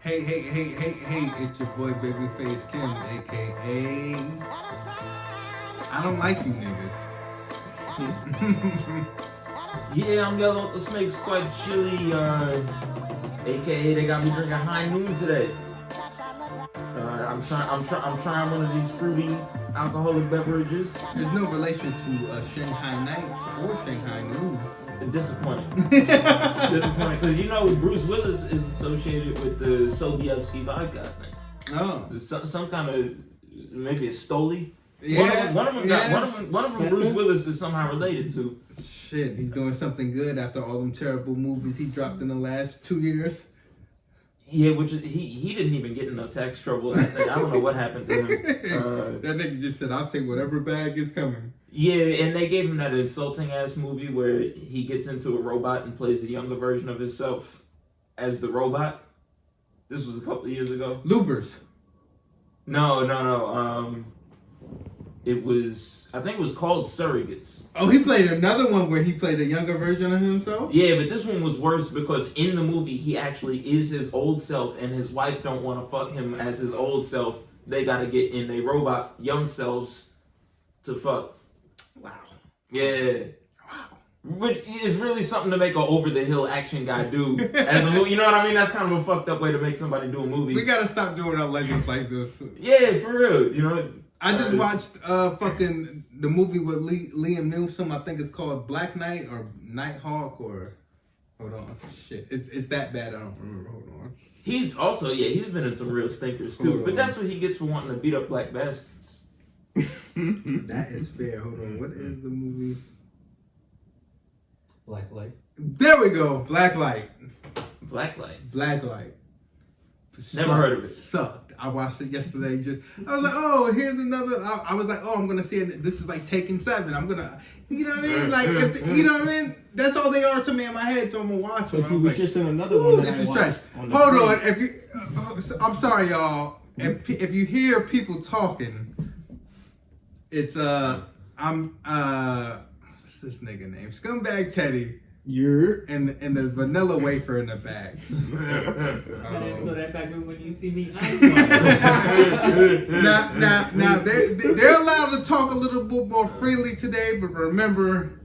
Hey, it's your boy Babyface Kim, aka I don't like you niggas. Yeah, I'm yelling with the snakes quite chilly, aka they got me drinking high noon today. I'm trying one of these fruity alcoholic beverages. There's no relation to Shanghai Nights or Shanghai Noon. Disappointing. Disappointing, because you know Bruce Willis is associated with the Sobievsky vodka, I think. Oh. Some kind of, maybe a Stoli. Yeah. One of them Bruce Willis is somehow related to. Shit, he's doing something good after all them terrible movies he dropped in the last 2 years. Yeah, which is, he didn't even get into tax trouble. I don't know what happened to him. That nigga just said, "I'll take whatever bag is coming." Yeah, and they gave him that insulting ass movie where he gets into a robot and plays a younger version of himself as the robot. This was a couple of years ago. Loopers. No. I think it was called Surrogates. Oh, he played another one where he played a younger version of himself? Yeah, but this one was worse because in the movie he actually is his old self and his wife don't want to fuck him as his old self. They gotta get in their robot young selves to fuck. Wow. Yeah. Wow. But it's really something to make an over-the-hill action guy do as a movie. You know what I mean? That's kind of a fucked up way to make somebody do a movie. We gotta stop doing our legends like this. Yeah, for real. You know. I just watched fucking the movie with Liam Neeson. I think it's called Black Knight or Nighthawk or hold on, shit. It's that bad. I don't remember. Hold on. He's been in some real stinkers too. But that's what he gets for wanting to beat up black bastards. That is fair. Hold on. What is the movie? Black Light. There we go. Black Light. Blacklight. Sucked. Never heard of it. Sucked. I watched it yesterday. I was like, oh, here's another. I was like, oh, I'm gonna see it. This is like Taken 7. I'm gonna, you know what I mean? Like, you know what I mean? That's all they are to me in my head. So I'm gonna watch them. But you was just in another one that this I is watched. trash. Hold on. If you, I'm sorry, y'all. If you hear people talking, it's what's this nigga name? Scumbag Teddy. And the vanilla wafer in the bag. That back when you see me, now they're allowed to talk a little bit more freely today, but remember,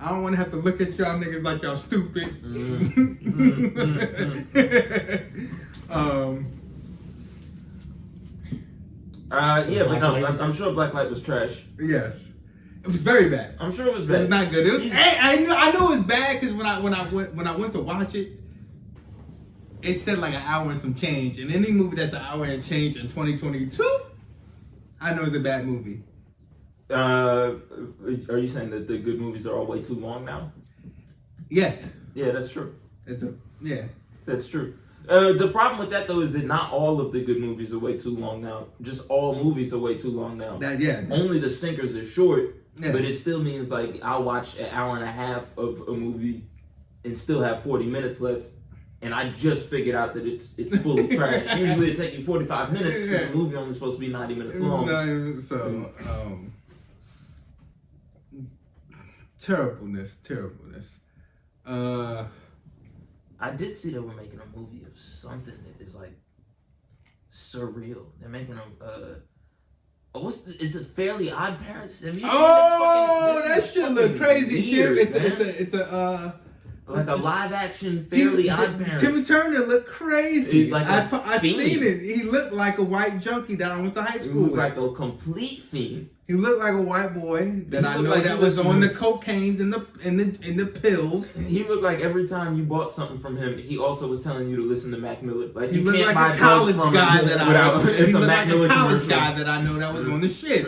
I don't want to have to look at y'all niggas like y'all stupid. I'm sure Blacklight was trash. Yes. It was very bad. I'm sure it was bad. It was not good. It was. I knew it was bad because when I went to watch it, it said like an hour and some change. And any movie that's an hour and change in 2022, I know it's a bad movie. Are you saying that the good movies are all way too long now? Yes. Yeah, that's true. That's true. The problem with that though is that not all of the good movies are way too long now. Just all movies are way too long now. Only the stinkers are short. Yeah. But it still means like I'll watch an hour and a half of a movie and still have 40 minutes left, and I just figured out that it's full of trash. Usually it takes you 45 minutes because the movie only supposed to be 90 minutes long. Terribleness. I did see they were making a movie of something that is like surreal. They're making is it Fairly Odd Parents? Have you seen that shit look crazy. Weird, it's a like a live action Fairly Odd Parents. Timmy Turner looked crazy. I fiend. seen it. He looked like a white junkie that I went to high school with. He looked like a complete fiend. He looked like a white boy that I know that was on the cocaines and the pills. He looked like every time you bought something from him, he also was telling you to listen to Mac Miller. Like he you looked can't like buy a college from guy that I know. It's a Mac Miller college commercial. guy that I know that was on the shit.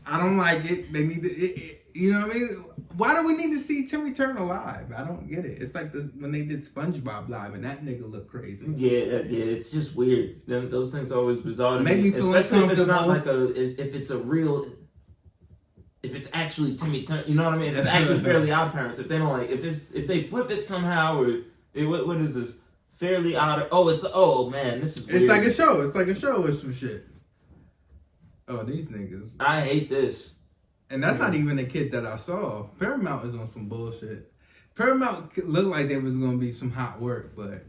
I don't like it. They need to. You know what I mean? Why do we need to see Timmy Turner live? I don't get it. It's like when they did SpongeBob live and that nigga looked crazy. Yeah, it's just weird. Those things are always bizarre to me. Especially if it's not like if it's a real. If it's actually Timmy Turner, you know what I mean? If it's actually Fairly Odd Parents, if they don't like, if they flip it somehow, or what is this? Fairly Odd? Man, this is weird. It's like a show. It's like a show or some shit. Oh, these niggas. I hate this. And that's not even the kid that I saw. Paramount is on some bullshit. Paramount looked like there was gonna be some hot work, but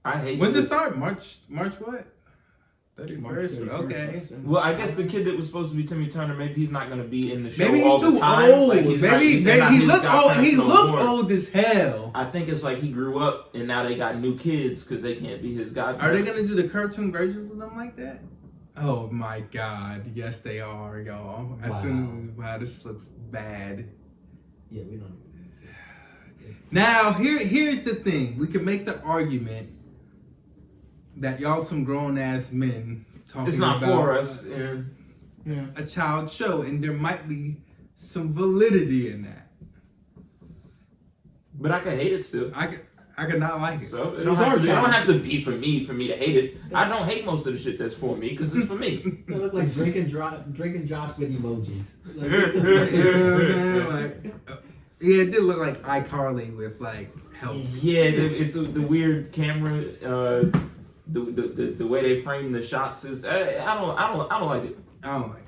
I hate. When's it start? March what? 31st. Okay. Well, I guess the kid that was supposed to be Timmy Turner, maybe he's not going to be in the show maybe all he's the time. old. Like Maybe he looked old. He looked old as hell. I think it's like he grew up and now they got new kids because they can't be his godparents. Are they going to do the cartoon versions of them like that? Oh my God! Yes, they are, y'all. As soon as this looks bad. Yeah, we don't. Now here's the thing. We can make the argument that y'all some grown ass men talking it's not about for us. A child show, and there might be some validity in that. But I can hate it still. I could not like it. So it don't have to be for me to hate it. I don't hate most of the shit that's for me because it's for me. They look like Drake and Josh with emojis. Yeah, it did look like iCarly with like help. Yeah, it's the weird camera. The way they frame the shots is I don't like it. I don't like it.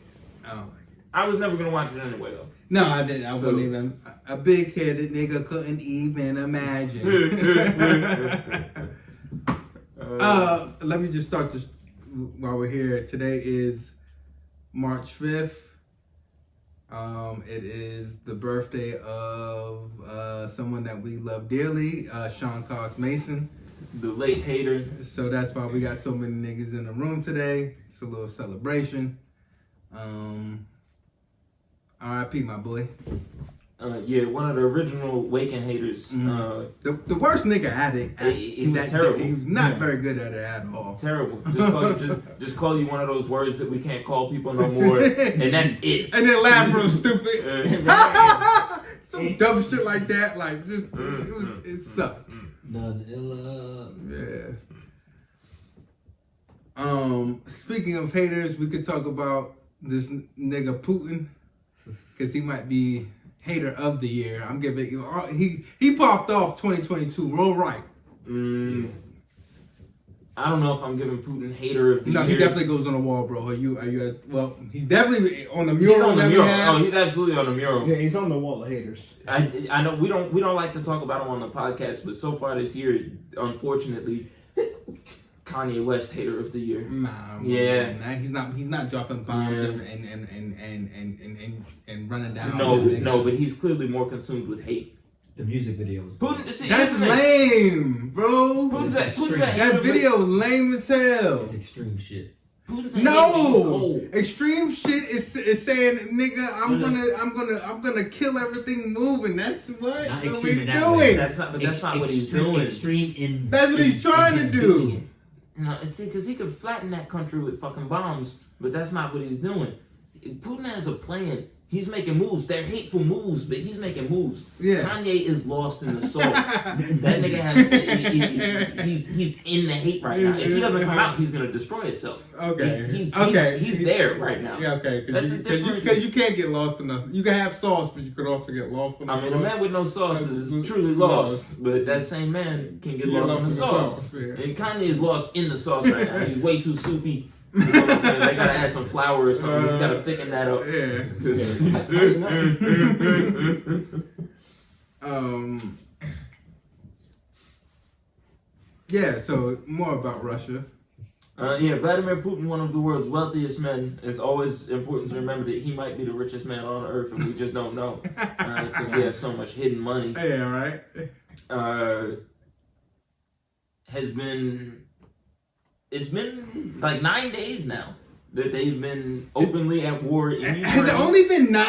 I was never gonna watch it anyway though. No, I didn't. I wouldn't even. A big-headed nigga couldn't even imagine. Let me just start this while we're here. Today is March 5th. It is the birthday of someone that we love dearly, Sean Cos Mason. The late hater. So that's why we got so many niggas in the room today. It's a little celebration. R.I.P. my boy. Yeah, one of the original Waking haters. The worst nigga at it. He was terrible. He was not very good at it at all. Terrible. Just call you one of those words that we can't call people no more, and that's it. And then laugh real stupid. Some dumb shit like that. Like just it sucked. Vanilla. Yeah. Speaking of haters, we could talk about this nigga Putin, because he might be hater of the year. I'm giving he popped off 2022 real right. I don't know if I'm giving Putin hater of the year. No, he definitely goes on the wall, bro. Are you well, he's definitely on the mural. He's on the mural. Oh, he's absolutely on the mural. Yeah, he's on the wall of haters. I know we don't like to talk about him on the podcast, but so far this year, unfortunately, Kanye West hater of the year. Nah, yeah, man, he's not dropping bombs and running down. No, but he's clearly more consumed with hate. The music video was Putin. See, that's lame, bro. That video was lame as hell. It's extreme shit. No, extreme shit is saying, nigga, I'm gonna kill everything moving. That's what we're doing. That's not what he's doing. That's what he's trying to do. You know, and see, because he could flatten that country with fucking bombs, but that's not what he's doing. Putin has a plan. He's making moves. They're hateful moves, but he's making moves. Yeah. Kanye is lost in the sauce. That nigga he's in the hate right now. If he doesn't come out, he's gonna destroy himself. Okay. He's there right now. Yeah, okay. Because you can't get lost enough. You can have sauce, but you could also get lost enough. I mean, a man with no sauce is truly lost, but that same man can get lost in the sauce. Yeah. And Kanye is lost in the sauce right now. He's way too soupy. You know what I'm saying? They gotta add some flour or something. He's gotta thicken that up. Yeah. So more about Russia. Vladimir Putin, one of the world's wealthiest men. It's always important to remember that he might be the richest man on earth, and we just don't know because he has so much hidden money. Yeah, right. It's been like 9 days now that they've been openly at war in Ukraine. Has it only been 9?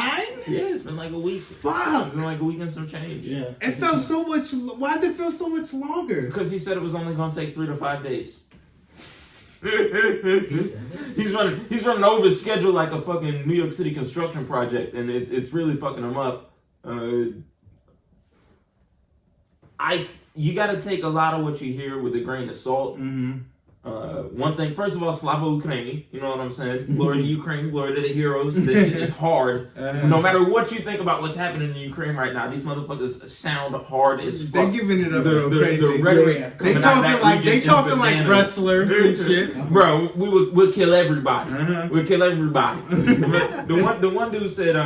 Yeah, it's been like a week. Fuck! It's been like a week and some change. Yeah. It felt so much. Why does it feel so much longer? Because he said it was only going to take 3 to 5 days. He's running over his schedule like a fucking New York City construction project, and it's really fucking him up. You got to take a lot of what you hear with a grain of salt. Mm-hmm. One thing, first of all, Slava Ukraini, you know what I'm saying? Glory to Ukraine, glory to the heroes. This shit is hard. No matter what you think about what's happening in Ukraine right now, these motherfuckers sound hard as fuck. They're giving it up. The rhetoric. They talking like wrestlers and shit. Bro, we'll kill everybody. We'll kill everybody. The one dude said,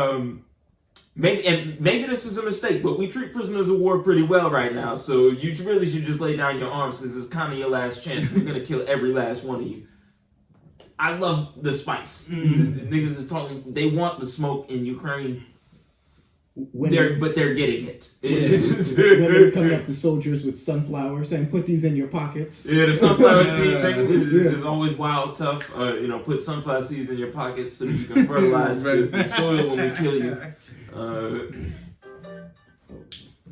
Maybe this is a mistake, but we treat prisoners of war pretty well right now. So you really should just lay down your arms because it's kind of your last chance. We're gonna kill every last one of you. I love the spice. The niggas is talking. They want the smoke in Ukraine. But they're getting it. When they're coming up to soldiers with sunflowers saying, "Put these in your pockets." Yeah, the sunflower seed thing is always wild tough. Put sunflower seeds in your pockets so that you can fertilize the soil when we kill you.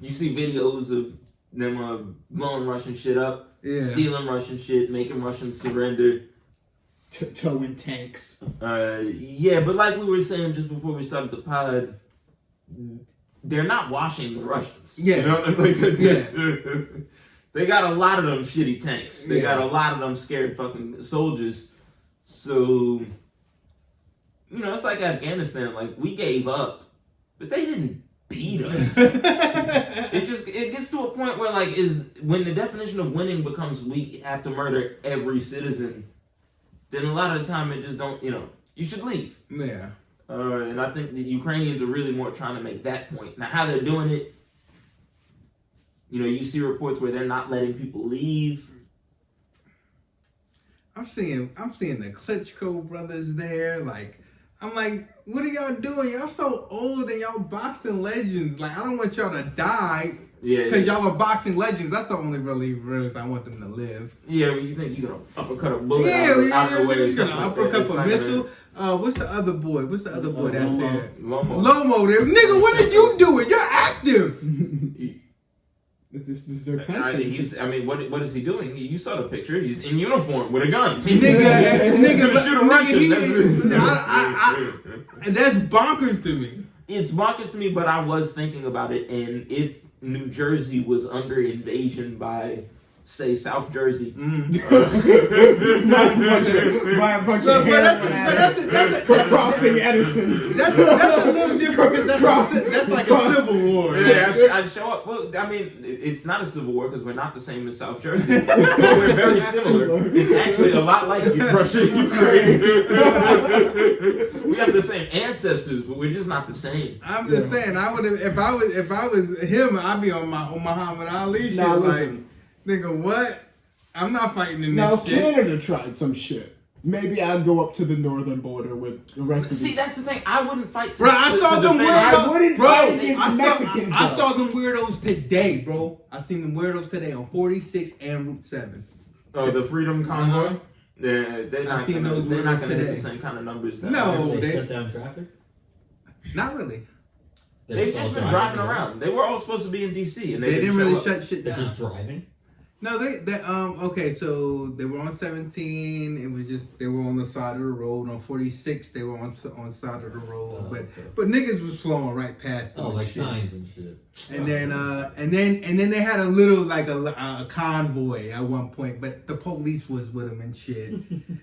You see videos of them blowing Russian shit up, stealing Russian shit, making Russians surrender. Towing tanks. But like we were saying just before we started the pod, they're not washing the Russians. Yeah. You know? They got a lot of them shitty tanks. They got a lot of them scared fucking soldiers. So, it's like Afghanistan. Like, we gave up, but they didn't beat us. It gets to a point where, like, when the definition of winning becomes we have to murder every citizen, then a lot of the time it just don't, you should leave. Yeah. And I think the Ukrainians are really more trying to make that point. Now, how they're doing it, you see reports where they're not letting people leave. I'm seeing the Klitschko brothers there. Like, I'm like, what are y'all doing? Y'all so old and y'all boxing legends. Like, I don't want y'all to die. Yeah. Because y'all are boxing legends. That's the only reason I want them to live. Yeah, well, you think you're going to uppercut a bullet out of the way or something like uppercut that. a missile. What's the other boy? What's the other boy that's there? Lomo there. Nigga, what are you doing? You're active. This is their country. What is he doing? You saw the picture. He's in uniform with a gun. He's gonna shoot a Russian. And that's bonkers to me. It's bonkers to me, but I was thinking about it, and if New Jersey was under invasion by, say, South Jersey. Crossing Edison. That's a little different because that's like a civil war. Yeah, I'd show up. Well, it's not a civil war because we're not the same as South Jersey. But we're very similar. It's actually a lot like Russia and Ukraine. We have the same ancestors, but we're just not the same. I'm just saying, I would have if I was him, I'd be on Muhammad Ali shit. Now, listen. Nigga, what? I'm not fighting in this now, shit. Now, Canada tried some shit. Maybe I'd go up to the northern border with the rest of the... See, that's the thing. I wouldn't fight to Bro, I saw them weirdos. I saw them weirdos today, bro. I seen them weirdos today on 46 and Route 7. Oh, the Freedom Convoy? Yeah, they're not gonna hit the same kind of numbers. No, they shut down traffic? Not really. They've just been driving around. They were all supposed to be in DC, and they didn't really shut shit down. They're just driving? No, okay, so they were on 17. It was just they were on the side of the road. On 46, they were on side of the road. But niggas was flowing right past them. Oh, like shit. Signs and shit. And then they had a little like a convoy at one point, but the police was with them and shit.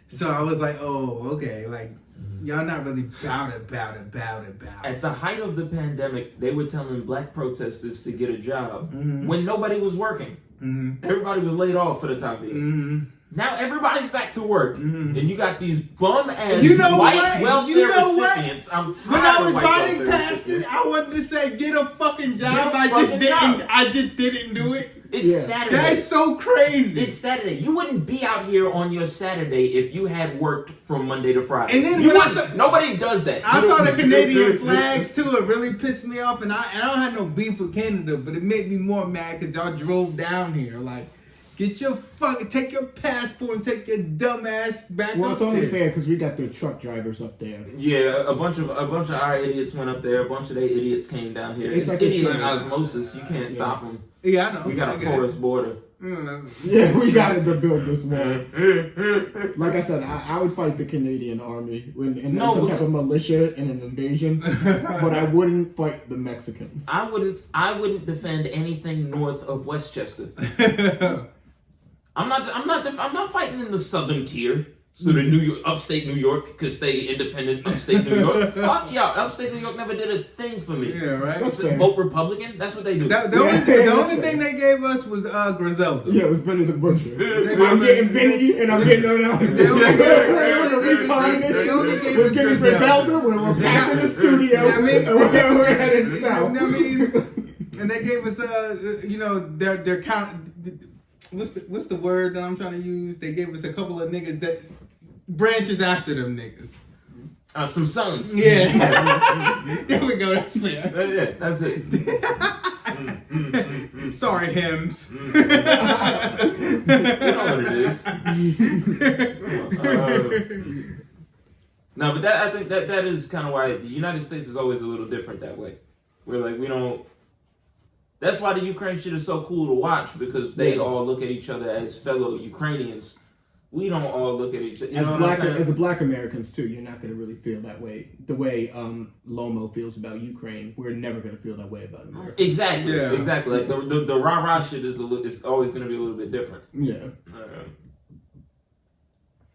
So I was like, oh, okay, like y'all not really about it. At the height of the pandemic, they were telling black protesters to get a job when nobody was working. Mm-hmm. Everybody was laid off for the time being. Mm-hmm. Now everybody's back to work, and you got these bum ass white welfare recipients. I'm tired when I was of riding past it, I wanted to say, "Get a fucking job." I just didn't do it. It's Saturday. That's so crazy. It's Saturday. You wouldn't be out here on your Saturday if you had worked from Monday to Friday. And then nobody does that. I saw the Canadian flags too. It really pissed me off, and I don't have no beef with Canada, but it made me more mad because y'all drove down here. Like, take your passport and take your dumb ass back. Well, it's only fair because we got the truck drivers up there. Yeah, a bunch of our idiots went up there. A bunch of their idiots came down here. It's like idiot osmosis. You can't stop them. Yeah, I know. We got a porous border. Yeah, we got to build this wall. Like I said, I would fight the Canadian army in some type of militia in an invasion, but I wouldn't fight the Mexicans. I wouldn't defend anything north of Westchester. I'm not fighting in the southern tier. So the upstate New York could stay independent. Upstate New York, fuck y'all. Upstate New York never did a thing for me. Yeah, right. Vote Republican. That's what they do. The only thing they gave us was Griselda. Yeah, it was Benny the Butcher. I'm getting Benny and I'm getting Lovely kindness. We're getting Griselda. We're back in the studio. And we're heading south. I mean, and they gave us their count. What's the word that I'm trying to use? They gave us a couple of niggas that branches after them niggas. Some sons. Yeah. There we go. That's fair. Yeah, that's it. Sorry, hymns. You know what it is. No, but I think that is kind of why the United States is always a little different that way. We're like, we don't. That's why the Ukraine shit is so cool to watch, because they all look at each other as fellow Ukrainians. We don't all look at each other. As the Black Americans too, you're not going to really feel that way. The way Lomo feels about Ukraine, we're never going to feel that way about America. Exactly. Yeah. Exactly. Like the rah rah shit is always going to be a little bit different. Yeah.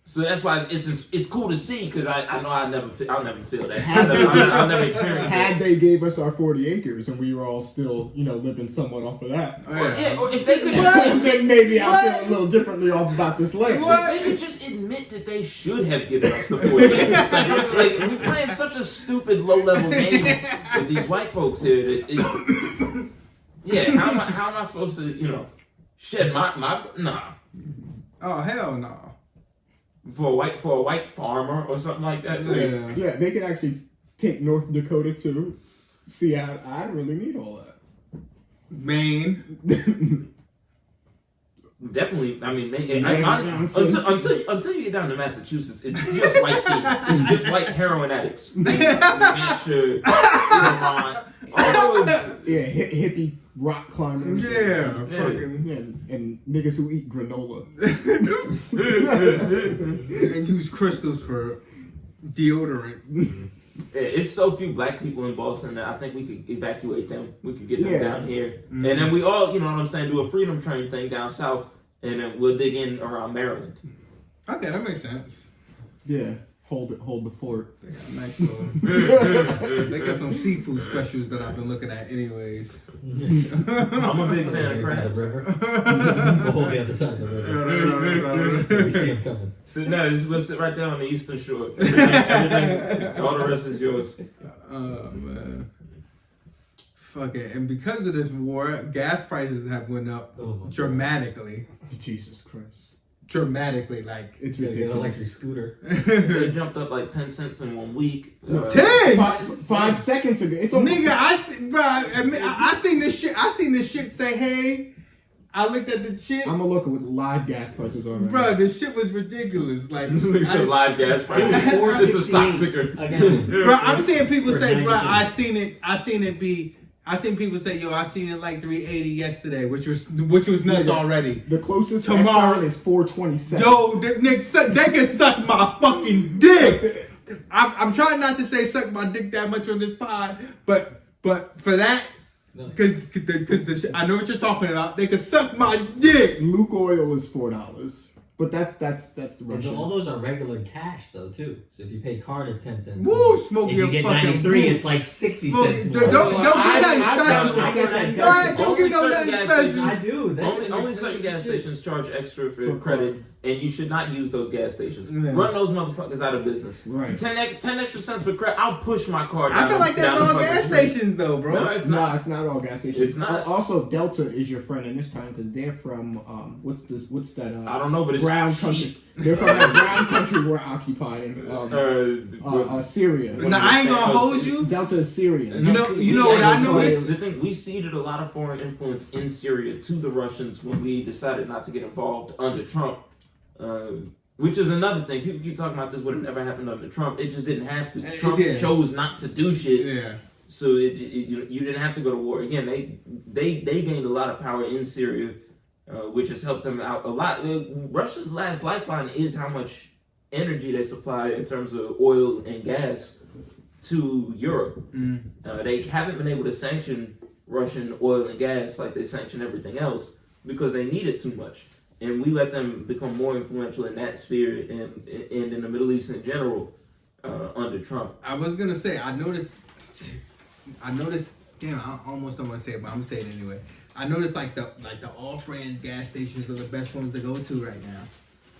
So that's why it's cool to see, because I know I'll never feel that. I'll never experience Had it. they gave us our 40 acres and we were all still, living somewhat off of that. Or if they could then maybe I feel a little differently off about this land. If they could just admit that they should have given us the 40 acres. Like we're playing such a stupid low-level game with these white folks here. How am I supposed to, shed my nah. Oh, hell no. For a white farmer or something like that. Yeah, they could actually take North Dakota too. See, I really need all that. Maine. Definitely, I mean, honestly, until you get down to Massachusetts, it's just white thieves. It's just white heroin addicts. New Hampshire, Vermont, all those. Yeah, hippie rock climbers. Fucking and niggas who eat granola and use crystals for deodorant. Yeah, it's so few black people in Boston that I think we could evacuate them. We could get them down here, and then we all, you know what I'm saying, do a freedom train thing down south, and then we'll dig in around Maryland. Okay, that makes sense. Yeah. Hold the fort. They got nice little. They got some seafood specials that I've been looking at, anyways. I'm a big fan of crabs. We'll hold the other side of the river. We see them coming. So we'll sit right there on the eastern shore. Everything, all the rest is yours. Oh man. Fuck it. And because of this war, gas prices have went up dramatically. Jesus Christ. Dramatically, like it's ridiculous. Get an electric scooter. They jumped up like 10 cents in 1 week. 10. 5 seconds ago. It's nigga, I seen this shit. I seen this shit say, hey. I looked at the shit. I'm gonna look at what live gas prices are. Bro, this shit was ridiculous. Like, live gas prices. It's a stock ticker. Bro, I'm seeing people say, bro, I seen people say, yo, I seen it like 380 yesterday, which was nuts already. The closest tomorrow is 427. Yo, they can suck my fucking dick. I'm trying not to say suck my dick that much on this pod, but for that, because I know what you're talking about. They can suck my dick. Luke oil is $4. But that's the Russian. All those are regular cash though too. So if you pay card, it's 10 cents. Woo, smoke if your you get fucking 93, booth. it's like 60 cents more. Don't get nothing special. Alright, don't get no nothing special. I do. Only certain gas stations charge extra for credit, and you should not use those gas stations. Yeah. Run those motherfuckers out of business. Right. 10 extra cents for credit. I'll push my card down. I feel like that's all gas stations though, bro. No, it's not. It's not all gas stations. It's not. Also, Delta is your friend in this time because they're from what's that? I don't know, but it's brown cheap. Country. They're from that brown country we're occupying. Syria. Now I ain't gonna hold you. Delta is Syrian. You know what I noticed? The thing, we ceded a lot of foreign influence in Syria to the Russians when we decided not to get involved under Trump. Which is another thing. People keep talking about this would have never happened under Trump. It just didn't have to. Trump chose not to do shit. Yeah. So you didn't have to go to war. Again, they gained a lot of power in Syria, which has helped them out a lot. Russia's last lifeline is how much energy they supply in terms of oil and gas to Europe. They haven't been able to sanction Russian oil and gas like they sanction everything else because they need it too much. And we let them become more influential in that sphere and in the Middle East in general under Trump. I was gonna say I noticed. Damn, I almost don't want to say it, but I'm gonna say it anyway. I noticed like the off-brand gas stations are the best ones to go to right now.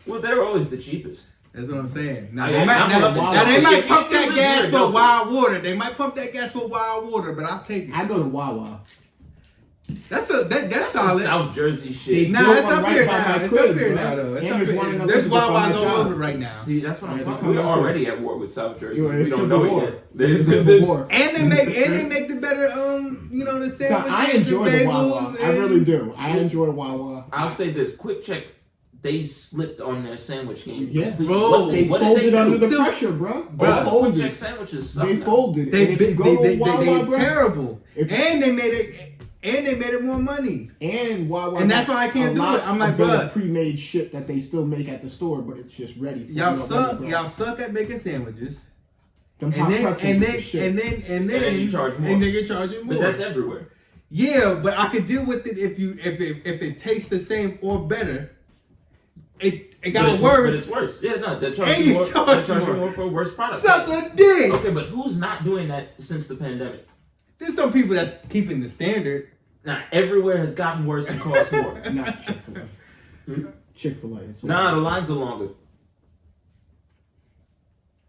Well, they're always the cheapest. That's what I'm saying. Now, Yeah, they might pump you that really gas do for go to- Wild Water. They might pump that gas for Wild Water, but I'll take it. I go to Wawa. That's That's some solid. South Jersey shit. Nah, built it's one up right here by now. my It's crib, up here bro. now, though. It's And up there's here. one in the There's Elizabeth on my Wawa's all job. over right now. See, that's what I'm Yeah, talking they about. We're come up already at war with South Jersey. Yeah, We it's don't Civil know it War. yet. Civil War. And they make the better the So sandwiches. I enjoy the the Wawa. bagels, I really do. I enjoy Wawa. I'll say this: Quick Check, they slipped on their sandwich game. Yeah, completely. Bro, They what folded did they under do? the pressure, bro. Bro, They the Quick folded. Check sandwiches suck. They now. folded. They And if you go to Wawa, bro, terrible. If- And they made it more money. and Wawa, And that's got why I can't a do lot it. I'm like, of better bruh. pre-made shit that they still make at the store, but it's just ready. For Y'all you suck. already, bro. Y'all suck at making sandwiches. Them And hot then pretzels and is then the shit. and then you charge more. And then you charge more. But that's everywhere. Yeah, but I could deal with it if it tastes the same or better. It But got it's worse. But it's worse. Yeah, no, they're And charging you more. charge They're charging more. more for a worse product. Suck a dick. Okay, but who's not doing that since the pandemic? There's some people that's keeping the standard. Nah, everywhere has gotten worse and costs more. Not Chick-fil-A. Hmm? Chick-fil-A. Nah, the lines are longer.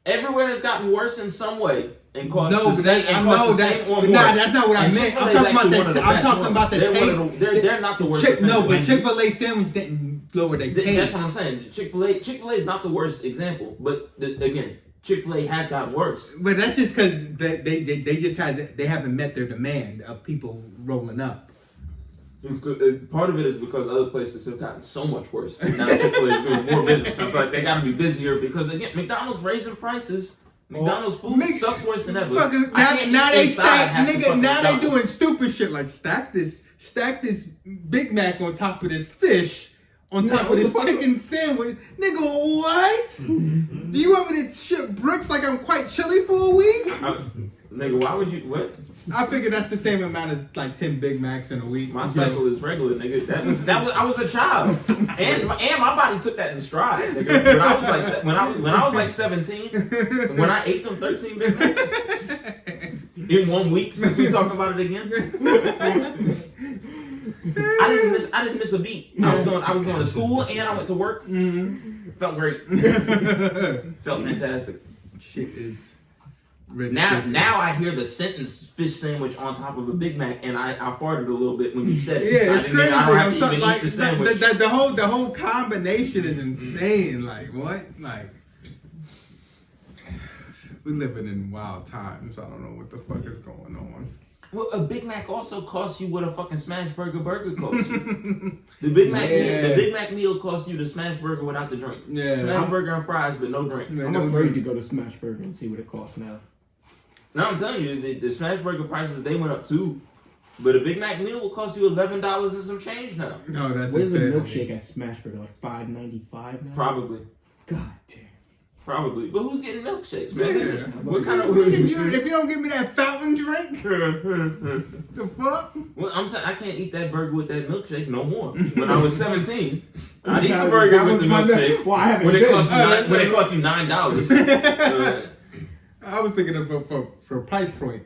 Everywhere has gotten worse in some way and costs No, the but same. that, I And costs know the that. same or But more. nah, that's not what I And meant. Chick-fil-A I'm is talking about actually one of that. the I'm best talking ones. about the They're one taste. of the- they're not the worst. No, offenders. but Chick-fil-A sandwich didn't lower their taste. That's what I'm saying. Chick-fil-A is not the worst example, but again, Chick-fil-A has gotten worse. But that's just because they haven't met their demand of people rolling up. Part of it is because other places have gotten so much worse. And now Chick-fil-A is doing more business. I feel like they got to be busier because again, McDonald's raising prices. McDonald's food sucks worse than ever. Fucking, now they stack, nigga. Now they doing stupid shit like stack this Big Mac on top of this fish, on top of this chicken sandwich, nigga. What? Do you want me to ship bricks like I'm quite chilly for a week? Nigga, why would you? What? I figure that's the same amount as like 10 Big Macs in a week. My cycle is regular, nigga. That was. I was a child, and my body took that in stride, nigga. When I was like when I was like 17, when I ate them 13 Big Macs in 1 week, since we talking about it again, I didn't miss a beat. I was going to school and I went to work. Felt great. Felt fantastic. Shit is. Now I hear the sentence fish sandwich on top of a Big Mac, and I farted a little bit when you said it. Yeah, it's crazy. I don't have to even like, eat the sandwich. The whole combination is insane. Like what? Like we living in wild times. I don't know what the fuck is going on. Well, a Big Mac also costs you what a fucking smash burger costs you. The Big Mac meal costs you the smash burger without the drink. Yeah. Smash burger and fries, but no drink. I'm afraid to go to Smash Burger and see what it costs now. Now I'm telling you, the smash burger prices, they went up too. But a Big Mac meal will cost you $11 and some change now. No, that's what is a insane. milkshake at Smash Burger? Like $5.95 now? Probably. God damn. Probably. But who's getting milkshakes, man? Yeah. What kind of... If you don't give me that fountain drink, the fuck? Well, I'm saying I can't eat that burger with that milkshake no more. When I was 17, I'd eat the burger with the milkshake. Well, I haven't when it been. cost you $9. I was thinking of for price point.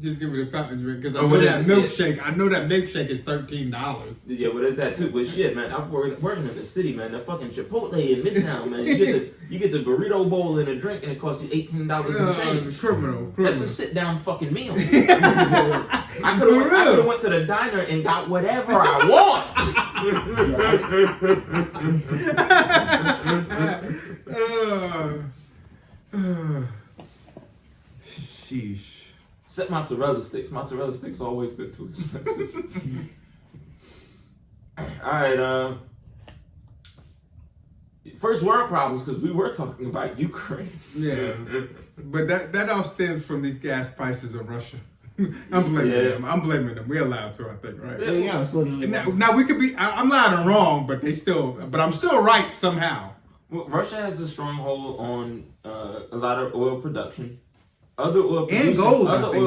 Just give me the fountain drink because I know what that is- milkshake. I know that milkshake is $13. Yeah, well, there's that too. But shit, man, I'm working in the city, man. That fucking Chipotle in Midtown, man. You get the burrito bowl and a drink, and it costs you $18 and change. Criminal. That's a sit down fucking meal. I could have went to the diner and got whatever I want. Sheesh. Except mozzarella sticks. Mozzarella sticks always been too expensive. Alright, first world problems, because we were talking about Ukraine. Yeah. But that all stems from these gas prices in Russia. I'm blaming them. I'm blaming them. We're allowed to, I think, right? Yeah, it's literally. Now we could be. I'm loud and wrong, but I'm still right somehow. Well, Russia has a stronghold on a lot of oil production. Other oil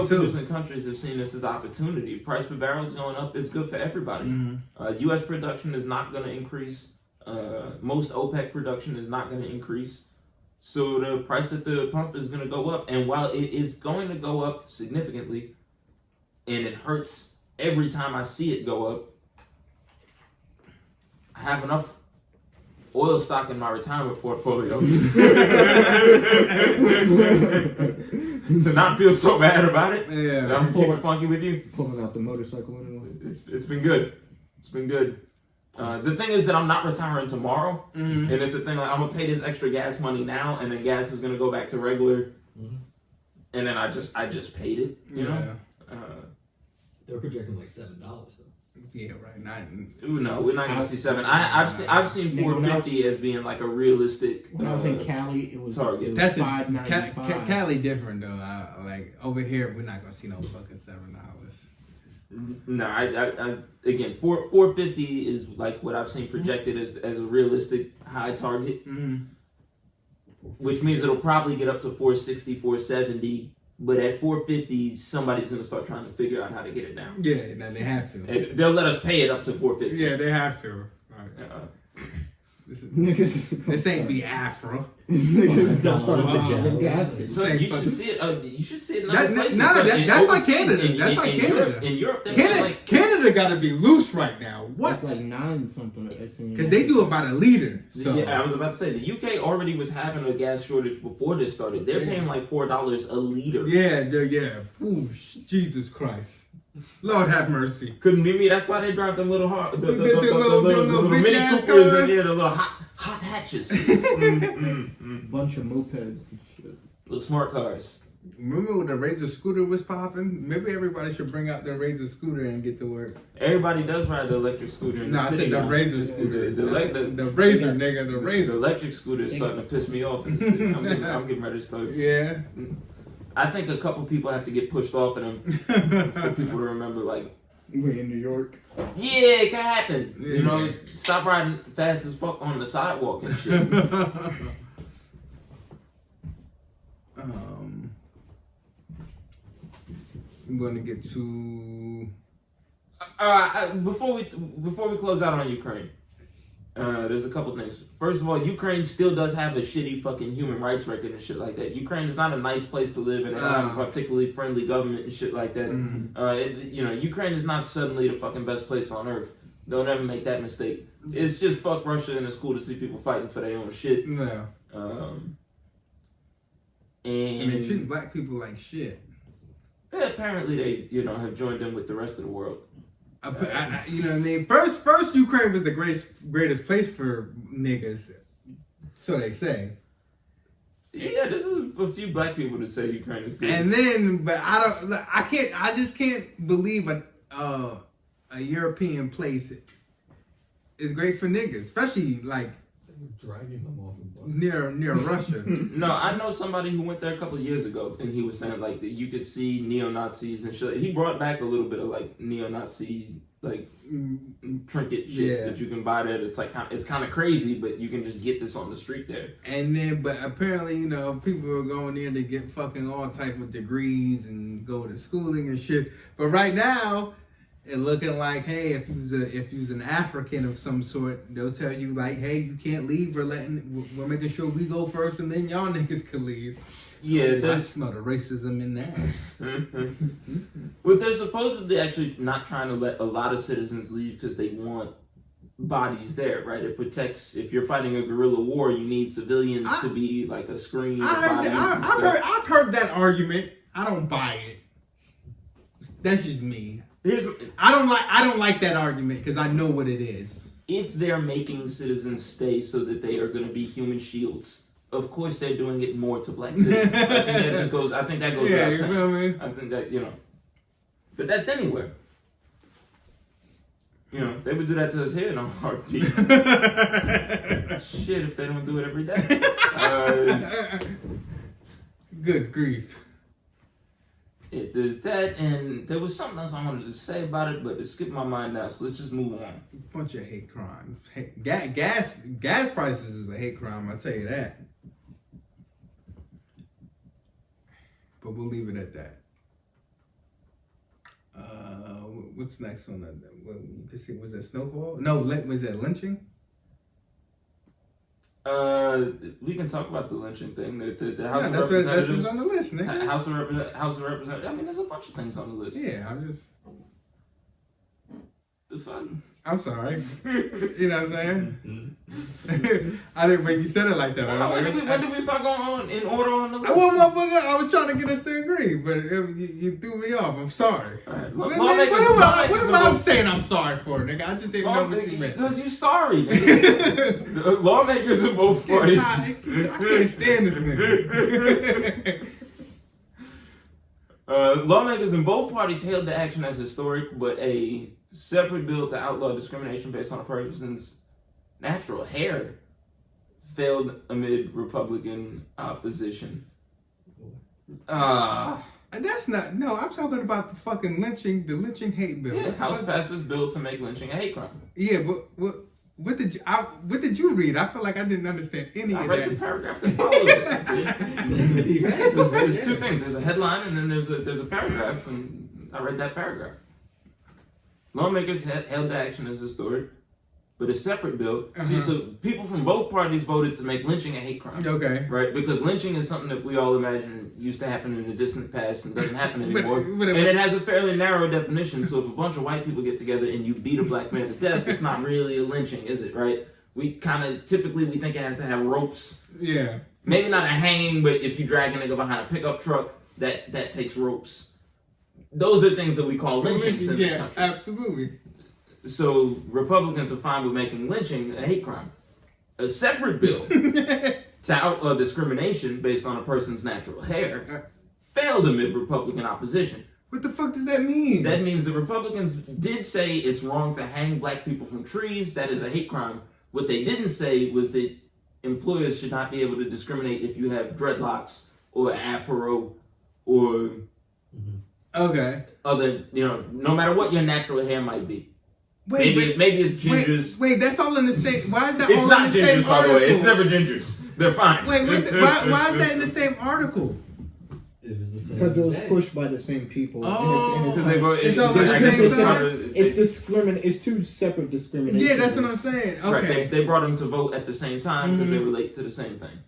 producing countries have seen this as opportunity. Price per barrel is going up. It's good for everybody. U.S. production is not going to increase. Most OPEC production is not going to increase. So the price at the pump is going to go up. And while it is going to go up significantly, and it hurts every time I see it go up, I have enough oil stock in my retirement portfolio to not feel so bad about it. Yeah, I'm keep it funky with you. Pulling out the motorcycle anyway. It's been good. It's been good. The thing is that I'm not retiring tomorrow, and it's the thing like I'm gonna pay this extra gas money now, and then gas is gonna go back to regular, and then I just paid it. You know. They're projecting like $7 though. Yeah, right. No, we're not gonna see 7. I've seen 450 as being like a realistic. When I was in Cali, it was target. That's $5.95. Cali different though. Like over here, we're not gonna see no fucking $7. No, I again, 450 is like what I've seen projected as a realistic high target, which means it'll probably get up to 460, 470. But at 450, somebody's gonna start trying to figure out how to get it down. Yeah, no, they have to. And they'll let us pay it up to 450. Yeah, they have to. Right. This ain't be Afro. Niggas got started thinking gas. So you should see it. You should see it in other places. That's like Canada. That's like Canada. In Europe, Canada got to be loose right now. What? It's like 9 something. Because they do about a liter. So. Yeah, I was about to say the UK already was having a gas shortage before this started. They're paying like $4 a liter. Yeah. Ooh, Jesus Christ. Lord have mercy. Couldn't be me. That's why they drive them little hard, the little bitch Mini ass Coopers cars. and the little hot hatches. Bunch of mopeds and shit. Little smart cars. Remember when the Razor scooter was popping? Maybe everybody should bring out their Razor scooter and get to work. Everybody does ride the electric scooter in the I city said the now. Razor scooter. The Razor, nigga, the Razor. The electric scooter is starting to piss me off in the city. I'm getting ready to start. Yeah. I think a couple people have to get pushed off of them for people to remember, like, Wait, in New York? yeah, it can happen. Yeah. You know, stop riding fast as fuck on the sidewalk and shit. I'm going to get to... Before we close out on Ukraine, there's a couple things. First of all, Ukraine still does have a shitty fucking human rights record and shit like that. Ukraine is not a nice place to live, and they don't have a particularly friendly government and shit like that. Ukraine is not suddenly the fucking best place on earth. Don't ever make that mistake. It's just fuck Russia, and it's cool to see people fighting for their own shit. Yeah. And they treat black people like shit. Yeah, apparently they, have joined in with the rest of the world. You know what I mean? First, Ukraine was the greatest place for niggas, so they say. Yeah, this is a few black people that say Ukraine is good. And then, but I just can't believe a European place is great for niggas, especially like dragging them off near Russia. No, I know somebody who went there a couple of years ago, and he was saying like that you could see neo-Nazis and shit. He brought back a little bit of like neo-Nazi like trinket shit that you can buy there. It's like it's kind of crazy, but you can just get this on the street there. And then, but apparently, people are going there to get fucking all type of degrees and go to schooling and shit. But right now, it looking like, hey, if you was an African of some sort, they'll tell you like, hey, you can't leave. We're making sure we go first, and then y'all niggas can leave. Yeah, I smell the racism in that. But they're supposedly actually not trying to let a lot of citizens leave because they want bodies there, right? It protects. If you're fighting a guerrilla war, you need civilians to be like a screen. I've heard that argument. I don't buy it. That's just me. I don't like that argument because I know what it is. If they're making citizens stay so that they are going to be human shields, of course they're doing it more to black citizens. I think that goes yeah, without you saying. feel me? I think that, but that's anywhere. They would do that to us here in a heartbeat. Shit, if they don't do it every day. Good grief. There's that, and there was something else I wanted to say about it, but it skipped my mind now, so let's just move on. Bunch of hate crimes. Gas prices is a hate crime, I'll tell you that. But we'll leave it at that. What's next on that? You can see, was that Snowfall? No, was that lynching? We can talk about the lynching thing. The House of Representatives. That's what's on the list, nigga. House of Representatives. I mean, there's a bunch of things on the list. Yeah, I'm just... The fuck? I'm sorry. You know what I'm saying? I didn't make you said it like that. When did we start going on in order on the list? Well, motherfucker, I was trying to get us to agree, but you threw me off. I'm sorry. Right. What am I saying I'm sorry for, nigga? I just didn't know what you meant. Because you sorry, nigga. The lawmakers in both parties. I can't stand this nigga. Lawmakers in both parties hailed the action as historic, but a separate bill to outlaw discrimination based on a person's natural hair failed amid Republican opposition. That's not. No, I'm talking about the fucking lynching, the lynching hate bill. Yeah, House passes bill to make lynching a hate crime. Yeah, but what did you read? I feel like I didn't understand any of that. I read the paragraph that follows it. There's two things. There's a headline and then there's a paragraph, and I read that paragraph. Lawmakers held the action as historic, but a separate bill. See, so people from both parties voted to make lynching a hate crime. Okay. Right? Because lynching is something that we all imagine used to happen in the distant past and doesn't happen anymore. And it has a fairly narrow definition, so if a bunch of white people get together and you beat a black man to death, it's not really a lynching, is it, right? We kind of, typically we think it has to have ropes. Yeah. Maybe not a hanging, but if you drag a nigga behind a pickup truck, that takes ropes. Those are things that we call lynchings in this country. Absolutely. So Republicans are fine with making lynching a hate crime. A separate bill to outlaw discrimination based on a person's natural hair failed amid Republican opposition. What the fuck does that mean? That means the Republicans did say it's wrong to hang black people from trees. That is a hate crime. What they didn't say was that employers should not be able to discriminate if you have dreadlocks or afro or other, no matter what your natural hair might be. Maybe it's gingers. Wait, that's all in the same. Why is that it's all not in the gingers, same by article? the way. It's never gingers. They're fine. Why is that in the same article? It was the same. Because it was pushed by the same people. It's two separate discriminations. Yeah, that's what I'm saying. Okay. Right, they brought them to vote at the same time because they relate to the same thing.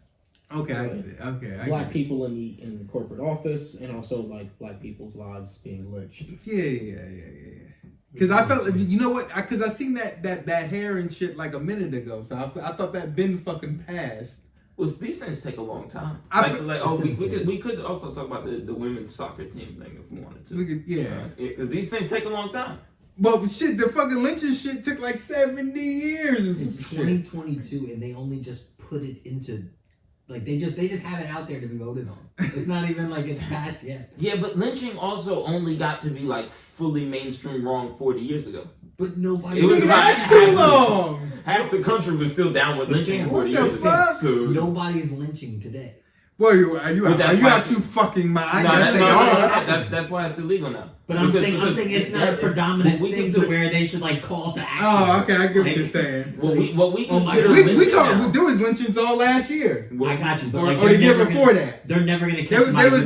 Okay, I get it. Okay, black people in the corporate office, and also like black people's lives being lynched. Yeah. Because I felt, you know what? Because I seen that hair and shit like a minute ago, so I thought that been fucking passed. Well, these things take a long time. We could also talk about the women's soccer team thing if we wanted to. Because these things take a long time. But shit, the fucking lynching shit took like 70 years. It's 2022, and they only just put it into. Like they just have it out there to be voted on. It's not even like it's passed yet. Yeah, but lynching also only got to be like fully mainstream wrong 40 years ago. But nobody. It was that's too long. Half the country was still down with lynching 40 years ago. So nobody's lynching today. Well, are you out too fucking mind? That's why it's illegal now. But I'm saying it's not a predominant thing to where they should like call to action. Oh, okay, I get what you're saying. What we consider lynching now. There was lynchings all last year. I got you, but or the year before that. They're never gonna catch They was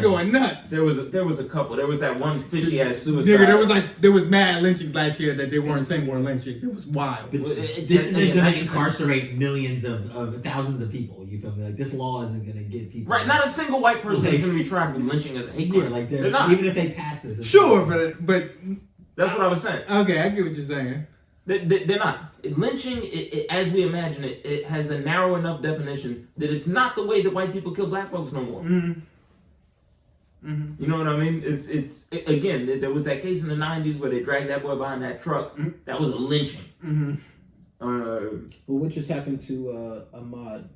going nuts. There was a couple. There was that one fishy ass suicide. Nigga, there was mad lynchings last year that they weren't saying were lynchings. It was wild. This isn't gonna incarcerate millions of thousands of people. You feel me? Like this law isn't gonna get people. Right, not a single white person is gonna be tried with lynching as a hate crime. Yeah, like they're not. Even if they pass this. Sure, but that's what I was saying. Okay, I get what you're saying. They're not. Lynching, as we imagine it, it has a narrow enough definition that it's not the way that white people kill black folks no more. Mm-hmm. You know what I mean? It's again, there was that case in the 90s where they dragged that boy behind that truck. That was a lynching. Well, what just happened to Ahmaud?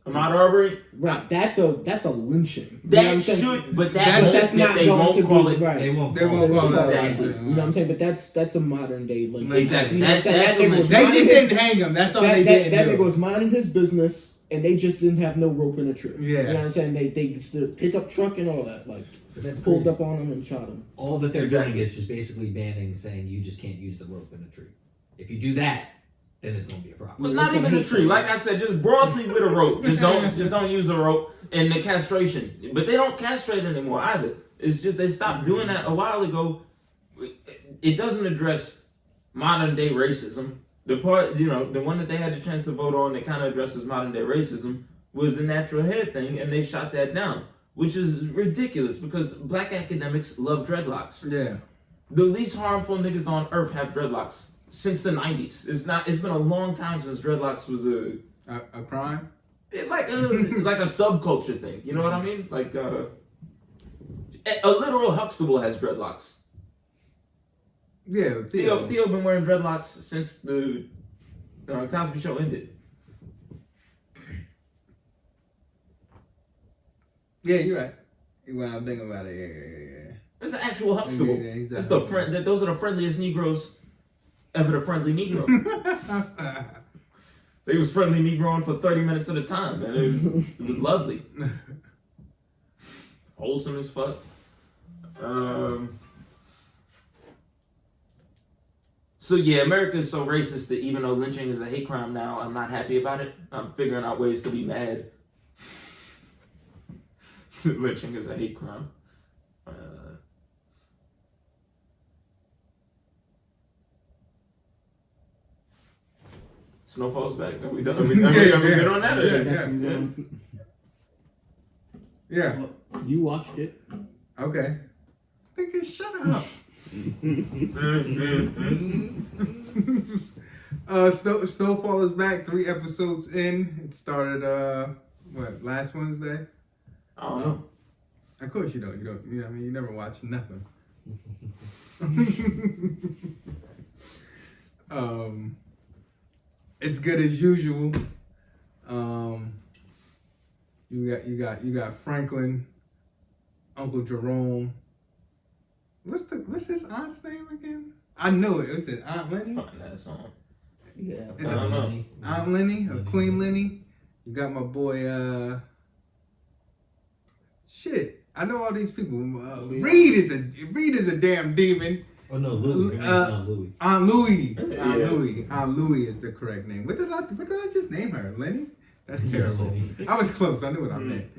Ahmaud Arbery? Right, that's a lynching. That should, but that's not they won't call it. Right. They won't call it. Exactly. You know what I'm saying? But that's a modern day lynching. Exactly. That's a lynching. They just didn't hang him. That's all they did. That nigga was minding his business, and they just didn't have no rope in the tree. Yeah. You know what I'm saying? They still pick up truck and all that. Like, pulled up on him and shot him. All that they're doing is just basically banning, saying you just can't use the rope in a tree. If you do that, then it's gonna be a problem. But not even a tree. Like I said, just broadly with a rope. Just don't use a rope. And the castration. But they don't castrate anymore either. It's just they stopped doing that a while ago. It doesn't address modern day racism. The part, the one that they had the chance to vote on that kind of addresses modern day racism was the natural hair thing, and they shot that down, which is ridiculous because black academics love dreadlocks. Yeah. The least harmful niggas on earth have dreadlocks since the 90s. It's been a long time since dreadlocks was a crime. Like a subculture thing. You know what I mean? Like a literal Huxtable has dreadlocks. Yeah, Theo been wearing dreadlocks since the Cosby Show ended. Yeah, you're right. When I'm thinking about it, yeah. It's an actual Huxtable. Yeah, exactly. It's the friend. Those are the friendliest Negroes ever. The friendly Negro. They was friendly Negroing for 30 minutes at a time, man. It was lovely. Wholesome as fuck. So yeah, America is so racist that even though lynching is a hate crime now, I'm not happy about it. I'm figuring out ways to be mad. Lynching is a hate crime. Snowfall's back. Are we done? Are we good on that? Yeah. Well, you watched it. Okay. Nigga, shut up. Snowfall is back. 3 episodes in. It started last Wednesday? I don't know. Of course you don't. You know what I mean? You never watch nothing. It's good as usual. You got Franklin, Uncle Jerome. What's his aunt's name again? I know it. Was it Aunt Lenny? Find that song. Yeah. I don't know. Aunt Lenny or Queen Lenny? You got my boy. Shit. I know all these people. Reed is a damn demon. Oh no, Louie. Aunt Louie. Aunt Louie. Yeah. Aunt Louie is the correct name. What did I just name her? Lenny? That's terrible. Lenny. I was close. I knew what I meant.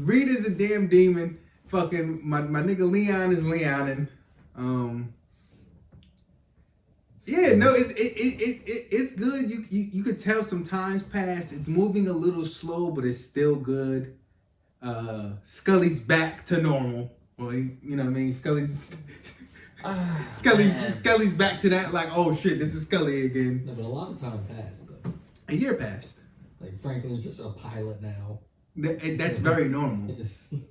Reed is a damn demon. Fucking my nigga Leon is Leonin. Yeah, no, it's good. You could tell some time's passed. It's moving a little slow, but it's still good. Scully's back to normal. Well, you know what I mean. Scully's back to that. Like, oh shit, this is Scully again. No, but a lot of time passed though. A year passed. Like Franklin's just a pilot now. That's very normal.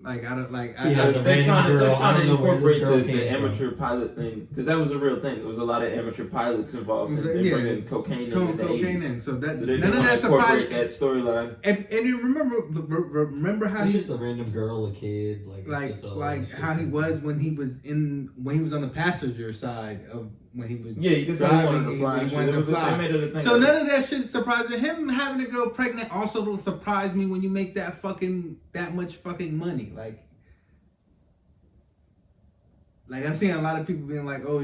Like I don't like. They're trying to incorporate the amateur pilot thing because that was a real thing. There was a lot of amateur pilots involved in bringing cocaine in the 80s. So that they none of that incorporate that storyline. And you remember how he's he just a random girl, a kid, like how he was when he was on the passenger side of when he was you could tell he wanted to fly. They made it a thing. So none of that shit surprising him. Having a girl pregnant also don't surprise me when you make that much fucking money. Like I'm seeing a lot of people being like, oh,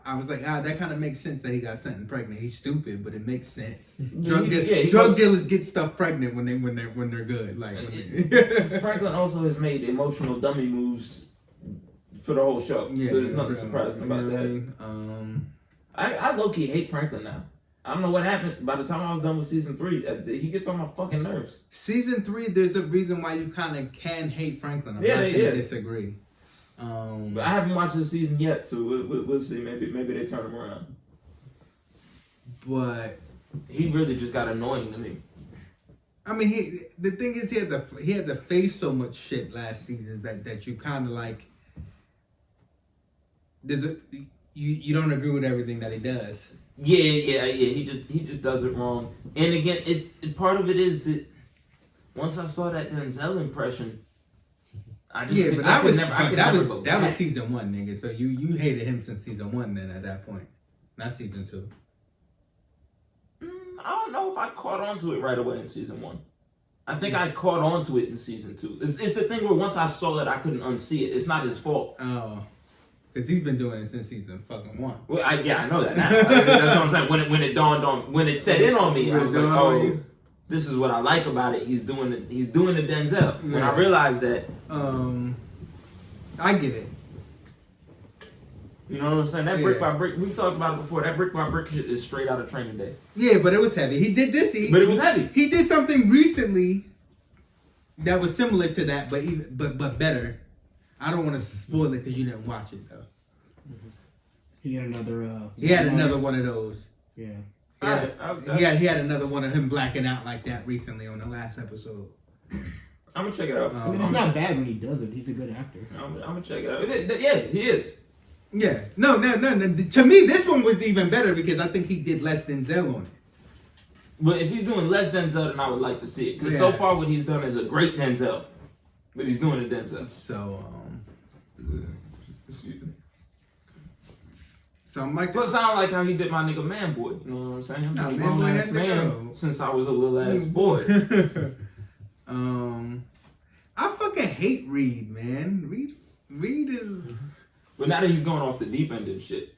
I was like, that kind of makes sense that he got something pregnant. He's stupid, but it makes sense. Drug dealers get stuff pregnant when they're good. Like Franklin also has made emotional dummy moves for the whole show, so there's nothing surprising about that. I low-key hate Franklin now. I don't know what happened. By the time I was done with season 3, he gets on my fucking nerves. Season 3, there's a reason why you kind of can hate Franklin. I'm not going to disagree. But I haven't watched the season yet, so we'll see. Maybe they turn him around. But he really just got annoying to me. I mean, the thing is, he had to face so much shit last season that you kind of like. You don't agree with everything that he does. Yeah. He just does it wrong. And again, part of it is that once I saw that Denzel impression, I could never go back. That was season 1, nigga. So you hated him since season 1 then at that point, not season 2. I don't know if I caught on to it right away in season 1. I think I caught on to it in season 2. It's the thing where once I saw it, I couldn't unsee it. It's not his fault. Oh. Because he's been doing it since season fucking 1. Well, I know that now. That's what I'm saying. When it dawned on, when it set in on me, I was like, oh, this is what I like about it. He's doing the Denzel. Yeah. When I realized that, I get it. You know what I'm saying? That brick by brick, we talked about it before. That brick by brick shit is straight out of Training Day. Yeah, but it was heavy. He did this. But it was heavy. He did something recently that was similar to that, but better. I don't want to spoil it because you didn't watch it though. He had another. He had another one of those. Yeah. He had another one of him blacking out like that recently on the last episode. I'm gonna check it out. I mean, it's not bad when he does it. He's a good actor. I'm gonna check it out. Yeah, he is. Yeah. No. To me, this one was even better because I think he did less Denzel on it. But if he's doing less Denzel, then I would like to see it. Because so far what he's done is a great Denzel. But he's doing a Denzel. So, Excuse me. So I'm like... But it sound like how he did my nigga Man Boy. You know what I'm saying? I'm a grown ass man since I was a little ass boy. I fucking hate Reed, man. Reed is... But now that he's going off the deep end and shit.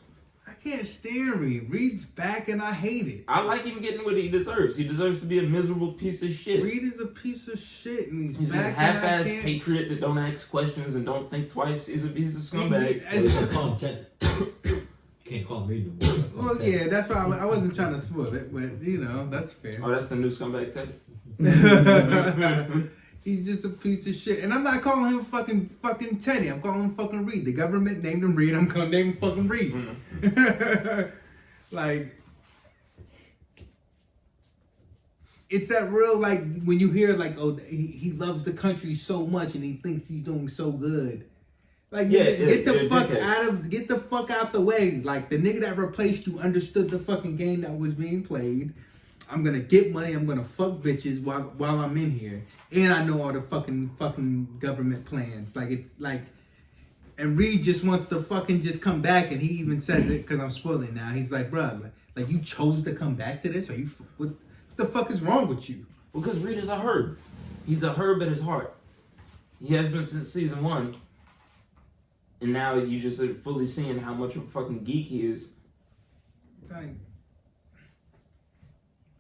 I can't stand Reed. Reed's back and I hate it. I like him getting what he deserves. He deserves to be a miserable piece of shit. Reed is a piece of shit and he's back a half-ass patriot that don't ask questions and don't think twice. He's a scumbag. Can't call him Reed no more. Well, yeah, that's why I wasn't trying to spoil it, but you know, that's fair. Oh, that's the new Scumbag Teddy. He's just a piece of shit. And I'm not calling him fucking Teddy. I'm calling him fucking Reed. The government named him Reed. I'm gonna name him fucking Reed. Mm-hmm. Like, it's that real, like, when you hear, like, oh, he loves the country so much and he thinks he's doing so good. Like, get the fuck out the way. Like, the nigga that replaced you understood the fucking game that was being played. I'm gonna get money. I'm gonna fuck bitches while I'm in here, and I know all the fucking government plans. Like, it's like, and Reed just wants to fucking just come back, and he even says it because I'm spoiling now. He's like, bruh, like you chose to come back to this, or what the fuck is wrong with you? Because Reed is a herb. He's a herb at his heart. He has been since season 1, and now you just are fully seeing how much of a fucking geek he is. Like.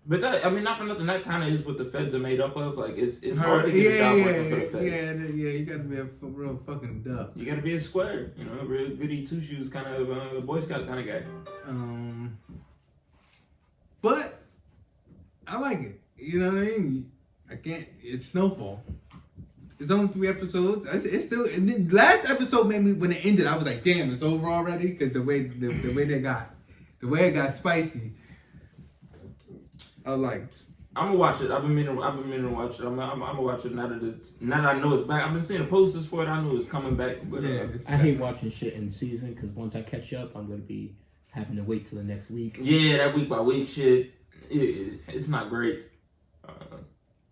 But that, I mean, not for nothing, that kind of is what the feds are made up of. Like, it's hard to get a job working for the feds. Yeah, you gotta be a real fucking duck. You gotta be a square, you know, a real goody two-shoes kind of Boy Scout kind of guy. But I like it. You know what I mean? It's Snowfall. It's only 3 episodes. It's still, and the last episode made me, when it ended, I was like, damn, it's over already? Because the way it got spicy. I liked. I'm gonna watch it. I've been meaning to watch it. I'm gonna watch it now that I know it's back. I've been seeing the posters for it. I knew it's coming back. But I hate watching shit in season because once I catch up, I'm gonna be having to wait till the next week. Yeah, that week by week shit. It's not great.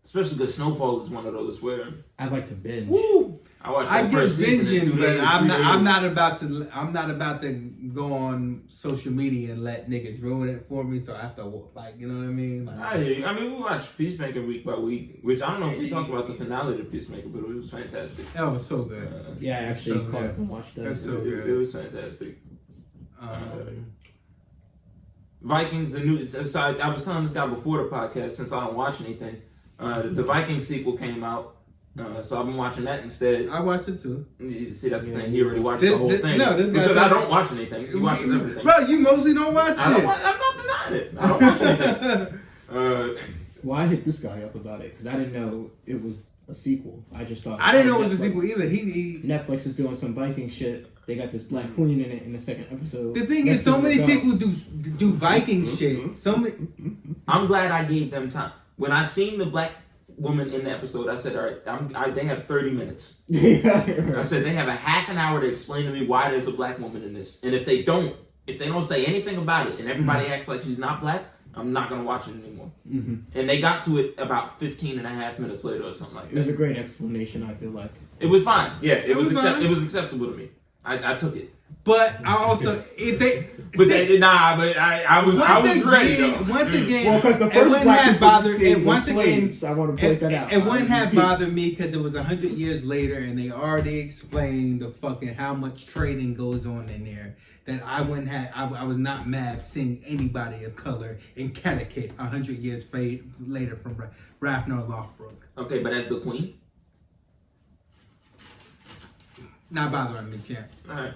Especially because Snowfall is one of those where I like to binge. Woo! I get binging, but I'm not about to go on social media and let niggas ruin it for me. So I have to, like, you know what I mean? Like, I hear you. I mean, we watched Peacemaker week by week, which I don't know if we talked about the finale to Peacemaker, but it was fantastic. That was so good. Yeah, I actually caught up and watched that. That's so good. It was fantastic. Vikings, the new. So I was telling this guy before the podcast, since I don't watch anything. The Vikings sequel came out, so I've been watching that instead. I watched it too. You see, that's the thing. He already watched the whole thing. No, this guy because I don't watch anything. He watches everything. Bro, you mostly don't watch it. I'm not denying it. I don't watch anything. Well, I hit this guy up about it because I didn't know it was a sequel. I just thought I didn't know it was a sequel either. Netflix is doing some Viking shit. They got this black queen in it in the second episode. The thing is, so many people do Viking shit. So many. I'm glad I gave them time. When I seen the black woman in the episode, I said, all right, they have 30 minutes. I said, they have a half an hour to explain to me why there's a black woman in this. And if they don't say anything about it and everybody acts like she's not black, I'm not going to watch it anymore. Mm-hmm. And they got to it about 15 and a half minutes later or something like that. It was a great explanation, I feel like. It was fine. Yeah, it was acceptable to me. I took it. But I also, if they... But I was ready though. Once again, well, because the first black people was slaves. I want to point that out. It wouldn't have bothered me because it was 100 years later, and they already explained the fucking how much trading goes on in there. That I wouldn't have. I was not mad seeing anybody of color in Connecticut 100 years later from Ragnar Lothbrok. Okay, but as the queen, not bothering me, champ. All right.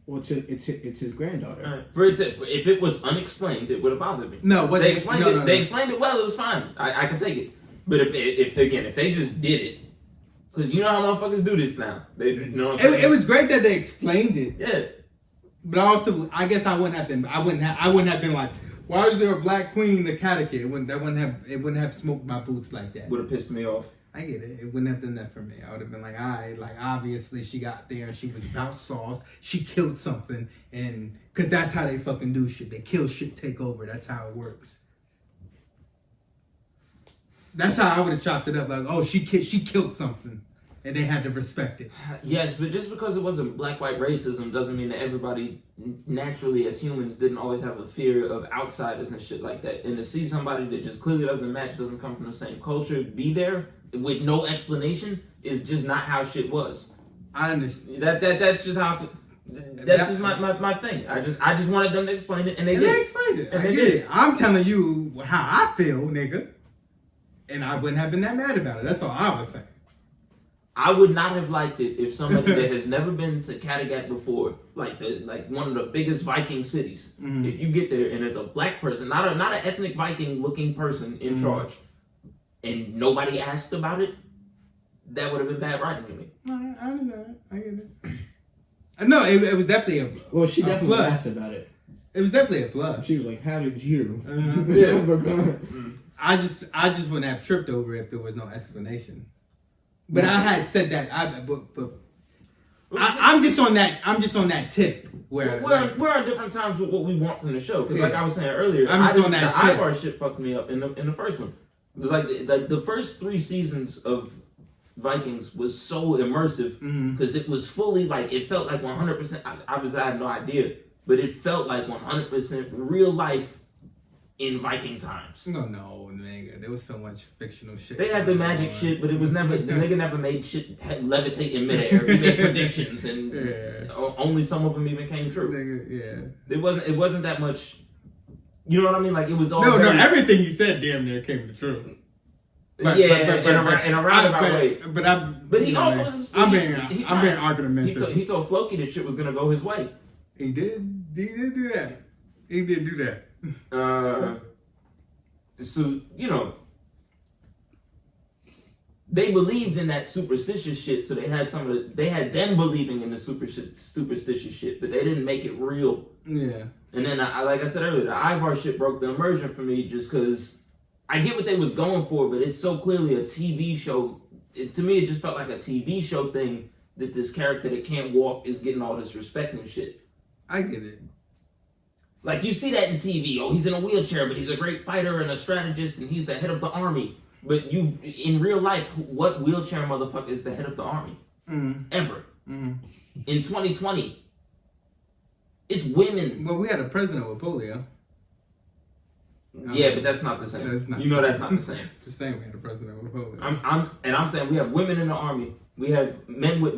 Well, it's his granddaughter. Right. If it was unexplained, it would have bothered me. No, they explained it. They explained it well. It was fine. I can take it. But if they just did it, because you know how motherfuckers do this now. They, you know what I'm saying? It was great that they explained it. Yeah. But also, I guess I wouldn't have been like, why is there a black queen in the Connecticut? It wouldn't have smoked my boots like that. Would have pissed me off. I get it. It wouldn't have done that for me. I would have been like, all right, like obviously she got there and she was about sauce. She killed something, and because that's how they fucking do shit. They kill shit, take over. That's how it works. That's how I would have chopped it up. Like, oh, she killed something, and they had to respect it. Yes, but just because it wasn't black-white racism doesn't mean that everybody naturally as humans didn't always have a fear of outsiders and shit like that. And to see somebody that just clearly doesn't match, doesn't come from the same culture, be there with no explanation is just not how shit was. I understand. That's just how. That's just my thing. I just wanted them to explain it, and they did. They explained it. I get it. I'm telling you how I feel, nigga, and I wouldn't have been that mad about it. That's all I was saying. I would not have liked it if somebody that has never been to Kattegat before, like one of the biggest Viking cities, if you get there and there's a black person, not an ethnic Viking looking person in charge, and nobody asked about it, that would have been bad writing to me. I understand. I get it. No, it was definitely a well. She definitely plus. asked about it. It was definitely a plus. She was like, "How did you?" I just wouldn't have tripped over it if there was no explanation. But I had said that. I'm just on that tip where we're on different times with what we want from the show. Because like I was saying earlier, the Ivar shit fucked me up in the first one. It was like the first 3 seasons of Vikings was so immersive because it was fully like it felt like 100%. Obviously, I had no idea, but it felt like 100% real life in Viking times. No, nigga. There was so much fictional shit. They had the magic shit, but it was never the nigga never made shit levitate in midair. He made predictions, and only some of them even came true. Nigga, It wasn't that much. You know what I mean? Like it was all. No, everything you said damn near came to true. In a roundabout way. But he also was. I'm being argumentative. He told Floki that shit was gonna go his way. He did do that. He did do that. So you know, they believed in that superstitious shit. So they had them believing in the superstitious shit, but they didn't make it real. Yeah. And then, like I said earlier, the Ivar shit broke the immersion for me just because I get what they was going for, but it's so clearly a TV show. To me, it just felt like a TV show thing that this character that can't walk is getting all this respect and shit. I get it. Like, you see that in TV. Oh, he's in a wheelchair, but he's a great fighter and a strategist, and he's the head of the army. But in real life, what wheelchair motherfucker is the head of the army? Ever. In 2020. It's women. Well, we had a president with polio. Yeah, but that's not the same. That's not the same. Just saying we had a president with polio. I'm saying we have women in the army. We have men with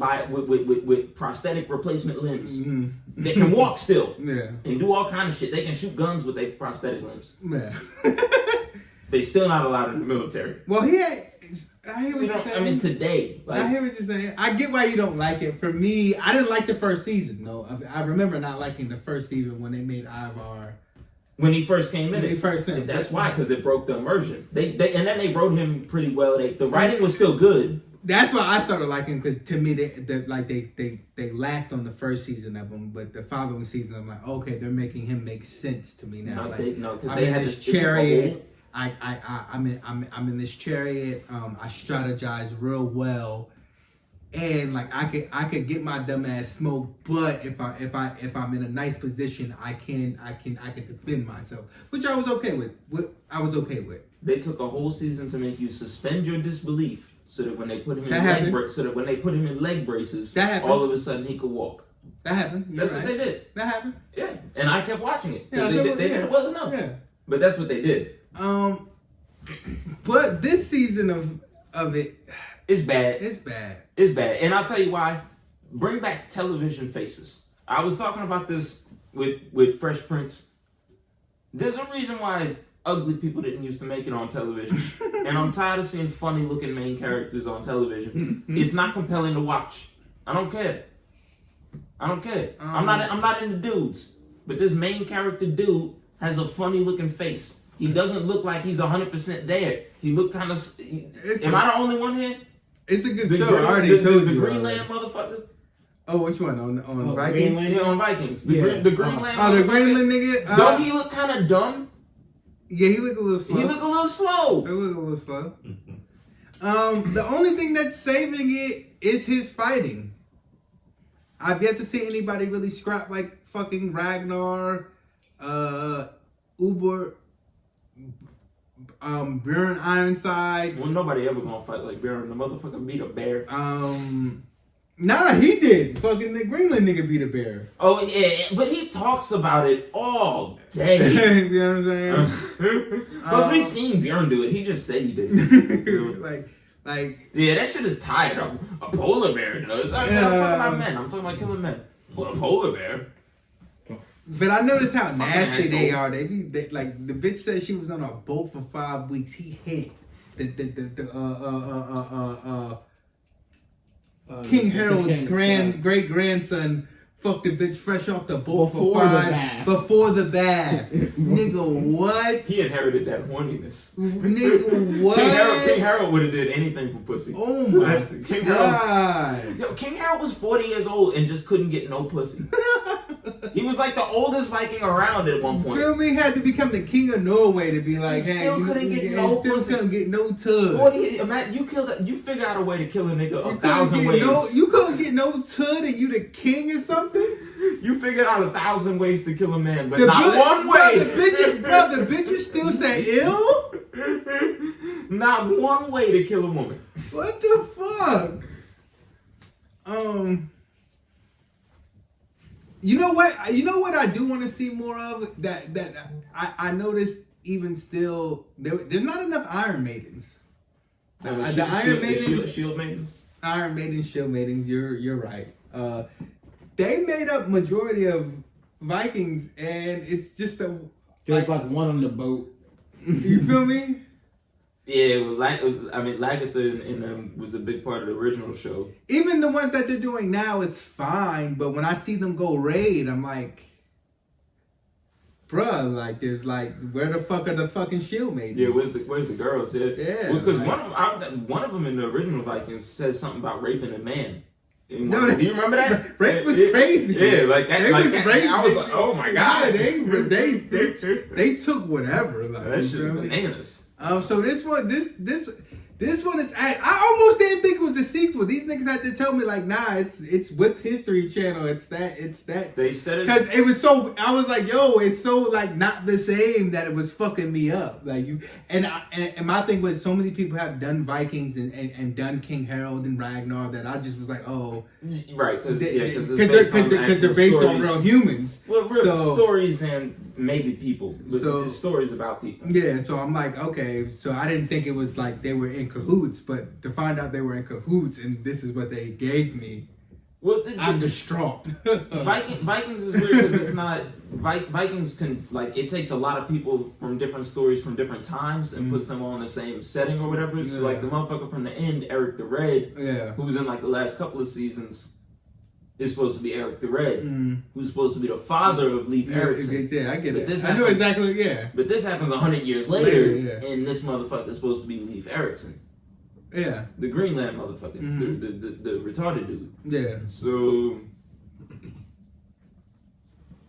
prosthetic replacement limbs that can walk still and do all kind of shit. They can shoot guns with their prosthetic limbs. Yeah. They still not allowed in the military. Well, I hear what you're saying. I mean, today. I hear what you're saying. I get why you don't like it. For me, I didn't like the first season. No, I remember not liking the first season when they made Ivar. When he first came in, that's why, because it broke the immersion. And then they wrote him pretty well. The writing was still good. That's why I started liking him, because to me they lacked on the first season of him, but the following season I'm like, okay, they're making him make sense to me now. Because they had this chariot. I'm in this chariot. I strategize real well, and like I could get my dumb ass smoked, but if I'm in a nice position, I can defend myself, which I was okay with. They took a whole season to make you suspend your disbelief, so that when they put him in leg braces, all of a sudden he could walk. That happened. That's what they did. That happened. Yeah, and I kept watching it. Yeah, they did it well enough. Yeah. But that's what they did. But this season of it, it's bad. It's bad. And I'll tell you why. Bring back television faces. I was talking about this with Fresh Prince. There's a reason why ugly people didn't used to make it on television. And I'm tired of seeing funny looking main characters on television. It's not compelling to watch. I don't care. I'm not into dudes. But this main character dude has a funny looking face. He doesn't look like he's 100% there. He look kind of... Am I the only one here? It's a good show. I already told you. The Greenland motherfucker? Oh, which one? On Vikings? Greenland? Yeah, on Vikings. The Greenland. Oh, the Greenland nigga? Don't he look kind of dumb? Yeah, he look a little slow. He look a little slow. He look a little slow. The only thing that's saving it is his fighting. I've yet to see anybody really scrap like fucking Ragnar, Uber, Bjorn Ironside. Well, nobody ever gonna fight like Bjorn. The motherfucker beat a bear. Nah, he did. Fucking the Greenland nigga beat a bear. Oh yeah, but he talks about it all day. You know what I'm saying? Plus, we seen Bjorn do it. He just said he did it. like. Yeah, that shit is tired. A polar bear does. I'm talking about men. I'm talking about killing men. Well, a polar bear. But I noticed how nasty they are. They like the bitch said she was on a boat for 5 weeks. He hit King Harold's great grandson fucked the bitch fresh off the boat before the bath. Nigga, what? He inherited that horniness. Nigga, what? King Harold would have did anything for pussy. Oh my God. King Harold was 40 years old and just couldn't get no pussy. He was like the oldest Viking around at one point. Feel me? Had to become the king of Norway to be like, hey, still couldn't get no pussy. Still couldn't get no tud. 40. Imagine you figure out a way to kill a nigga 1,000 ways. You couldn't get no tud and you the king or something? You figured out 1,000 ways to kill a man, but not one way. The bitches still say ill? Not one way to kill a woman. What the fuck? You know what I do want to see more of? That I noticed even still there's not enough Iron Maidens. Shield Maidens. Iron Maidens, Shield Maidens. You're right. They made up majority of Vikings, and it's just there's like one on the boat. You feel me? Yeah, Lagatha was a big part of the original show. Even the ones that they're doing now, it's fine. But when I see them go raid, I'm like, bruh, like there's like, where the fuck are the fucking Shield Maidens? Yeah, where's the girls? Yeah, because one of them in the original Vikings says something about raping a man. No, do you remember that? Rape was crazy. Yeah, like that. I was like, oh my God. Yeah, they took whatever. Like, that's just bananas. So this one is. I almost didn't think it was a sequel. These niggas had to tell me like, nah, it's with History Channel. It's that. They said it because it was so. I was like, yo, it's so like not the same that it was fucking me up. Like you and my thing was so many people have done Vikings and done King Harold and Ragnar that I just was like, oh, right, because they're based on real humans. Well, real stories and maybe people, but stories about people. Yeah, so I'm like, okay, so I didn't think it was like they were in cahoots, but to find out they were in cahoots and this is what they gave me, well, I'm distraught. Vikings is weird because it's not Vikings can like it takes a lot of people from different stories from different times and puts them all in the same setting or whatever. Yeah. So like the motherfucker from the end, Eric the Red, who was in like the last couple of seasons, is supposed to be Eric the Red, who's supposed to be the father of Leif Erikson. Yeah, I get it. I know exactly. Yeah, but this happens 100 years later, and this motherfucker is supposed to be Leif Erikson. Yeah, the Greenland motherfucker, the retarded dude. Yeah. So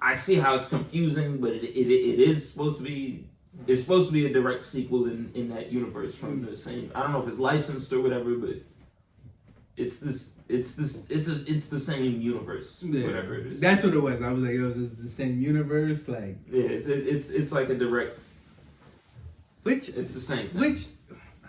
I see how it's confusing, but it is supposed to be. It's supposed to be a direct sequel in that universe from the same. I don't know if it's licensed or whatever, but it's the same universe. Whatever it is. That's what it was. I was like, yo, is this the same universe? Like, yeah, it's like a direct. Which it's the same thing. Which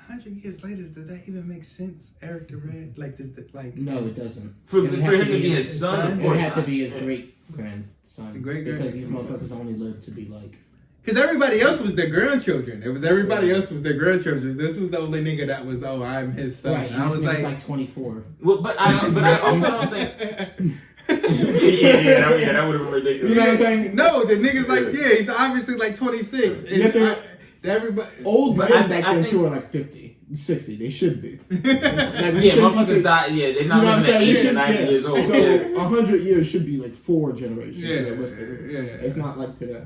100 years later, does that even make sense? Eric the Red, like this, like no, it doesn't. For him to be his son, it would have to be his great grandson. Because these motherfuckers only lived to be like. Because everybody else was their grandchildren. It was everybody else was their grandchildren. This was the only nigga that was, oh, I'm his son. Right, I was like 24. Well, but I also don't think. yeah, that would have been ridiculous. You know what I'm saying? No, the nigga's like, yeah, he's obviously like 26. Everybody old men back then too are like 50, 60. They should be. Motherfuckers die. Yeah, they're not living at 80 or 90 years old. So 100 years should be like 4 generations. Yeah. It's not like today.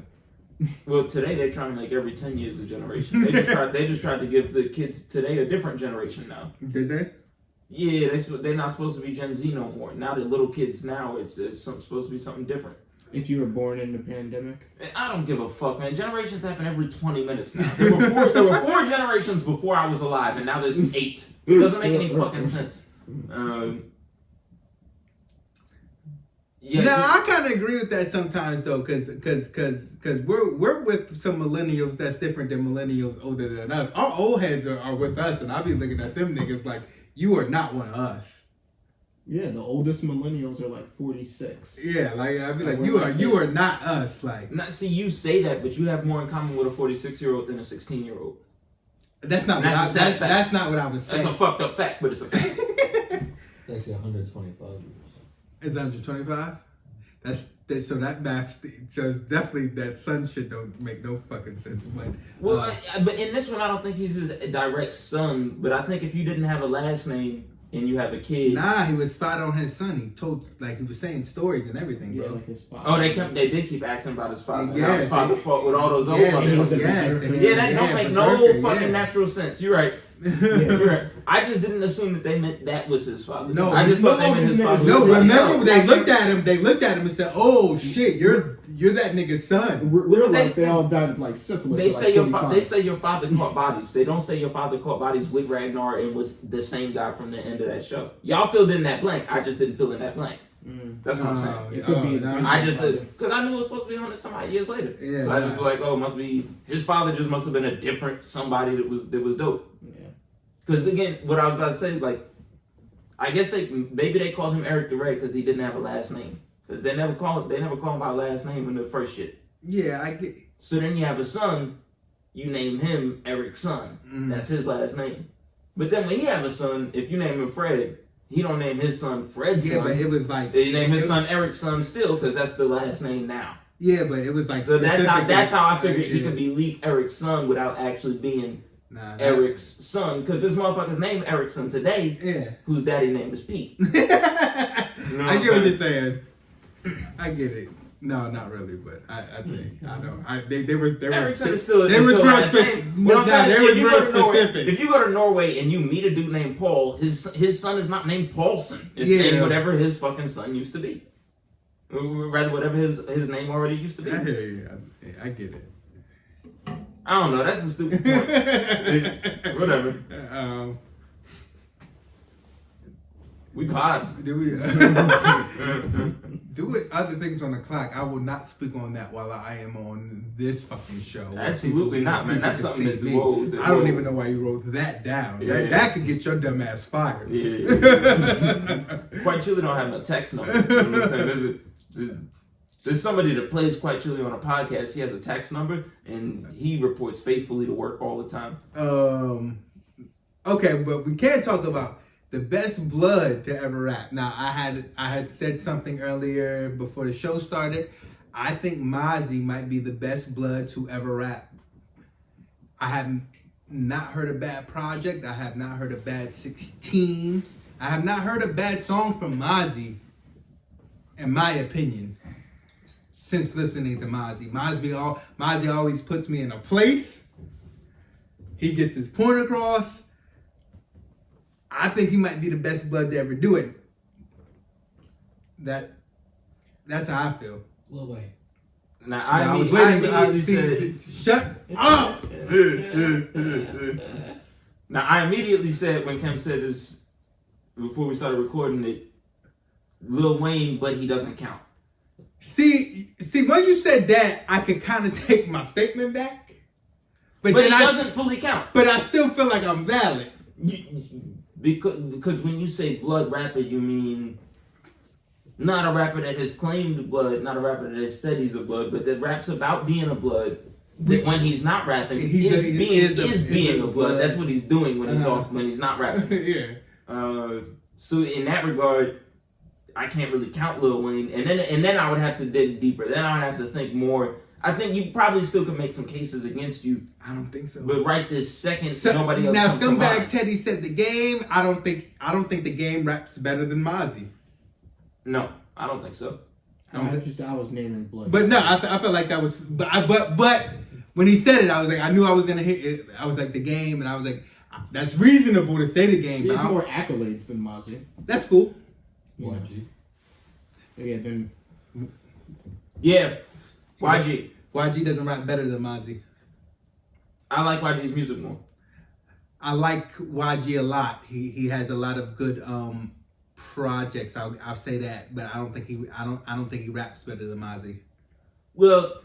Well, today they're trying to make every 10 years a generation. They just tried to give the kids today a different generation now. Did they? Yeah, they're not supposed to be Gen Z no more. Now the little kids now, it's supposed to be something different. If you were born in the pandemic? I don't give a fuck, man. Generations happen every 20 minutes now. There were 4 generations before I was alive, and now there's 8. It doesn't make any fucking sense. Yeah. No, I kind of agree with that sometimes though, because we're with some millennials that's different than millennials older than us. Our old heads are with us, and I be looking at them niggas like, you are not one of us. Yeah, the oldest millennials are like 46. Yeah, like I'd be like, you are not us. Like, see, you say that, but you have more in common with a 46-year-old than a 16-year-old. That's not what that's not what I was saying. That's a fucked up fact, but it's a fact. It's actually 125 years. It's 125. So that math shows definitely that son shit don't make no fucking sense. But but in this one, I don't think he's his direct son. But I think if you didn't have a last name and you have a kid, he was spot on his son. He told he was saying stories and everything, bro. Yeah, like his father. Oh, they did keep asking about his father. Yeah, his father fought with all those old motherfuckers. That don't make no fucking natural sense. You're right. You're right. I just didn't assume that they meant that was his father. No, I just thought they meant his father. No, remember they looked at him. They looked at him and said, "Oh shit, you're that nigga's son." We're like they all died of like syphilis. They say your father caught bodies. They don't say your father caught bodies with Ragnar and was the same guy from the end of that show. Y'all filled in that blank. I just didn't fill in that blank. That's what I'm saying. It could be. I just because I knew it was supposed to be 100-some-odd years later. Yeah, so I just feel like, oh, it must be his father. Just must have been a different somebody that was dope. Yeah. Because again, what I was about to say is like, I guess maybe they called him Eric the Red because he didn't have a last name. Because they never call him by last name in the first shit. Yeah, I get. So then you have a son, you name him Eric's son. That's his last name. But then when he have a son, if you name him Fred, he don't name his son Fred's son. Yeah, but it was like he named his son Eric's son still because that's the last name now. Yeah, but it was like so that's how I figured he could be Leaf Eric's son without actually being Eric's son, because this motherfucker's named Erickson today. Yeah. Whose daddy name is Pete. I get what you're saying. I get it. No, not really, but I think I know. They were Erickson is still. They were real specific. If you go to Norway and you meet a dude named Paul, his son is not named Paulson. It's named whatever his fucking son used to be. Rather, whatever his name already used to be. I hear you. I get it. I don't know. That's a stupid point. Whatever. We pod. Do it. Other things on the clock. I will not speak on that while I am on this fucking show. Absolutely not, man. That's something that I don't even know why you wrote that down. Yeah. That could get your dumb ass fired. Yeah. Quite Chilly don't have no text number. You understand? There's somebody that plays Quite Chilly on a podcast. He has a text number, and he reports faithfully to work all the time. Okay, but we can't talk about the best blood to ever rap. Now, I had said something earlier before the show started. I think Mozzie might be the best blood to ever rap. I have not heard a bad project. I have not heard a bad 16. I have not heard a bad song from Mozzie, in my opinion, since listening to Mozzie. Mozzie always puts me in a place. He gets his point across. I think he might be the best blood to ever do it. That's how I feel. Lil Wayne. Now I immediately said, "Shut up." Now I immediately said when Chem said this before we started recording it, Lil Wayne, but he doesn't count. See, when you said that, I could kind of take my statement back. But then he doesn't fully count. But I still feel like I'm valid. Because when you say blood rapper, you mean not a rapper that has claimed blood, not a rapper that has said he's a blood, but that raps about being a blood. That when he's not rapping, is being a blood. That's what he's doing when he's not rapping. Yeah. So in that regard, I can't really count Lil Wayne, and then I would have to dig deeper. Then I would have to think more. I think you probably still could make some cases against you. I don't think so. But right this second, nobody else. Now, Scumbag Teddy said the game. I don't think the game raps better than Mozzie. No, I don't think so. I was naming blood. But no, I felt like that was. But when he said it, I was like, I knew I was gonna hit it. I was like the game, and I was like, That's reasonable to say the game. He has more accolades than Mozzie. That's cool. YG. Yeah, then. Yeah, YG. YG doesn't rap better than Mozzie. I like YG's music more. I like YG a lot. He has a lot of good projects. I'll say that, but I don't think he raps better than Mozzie. Well,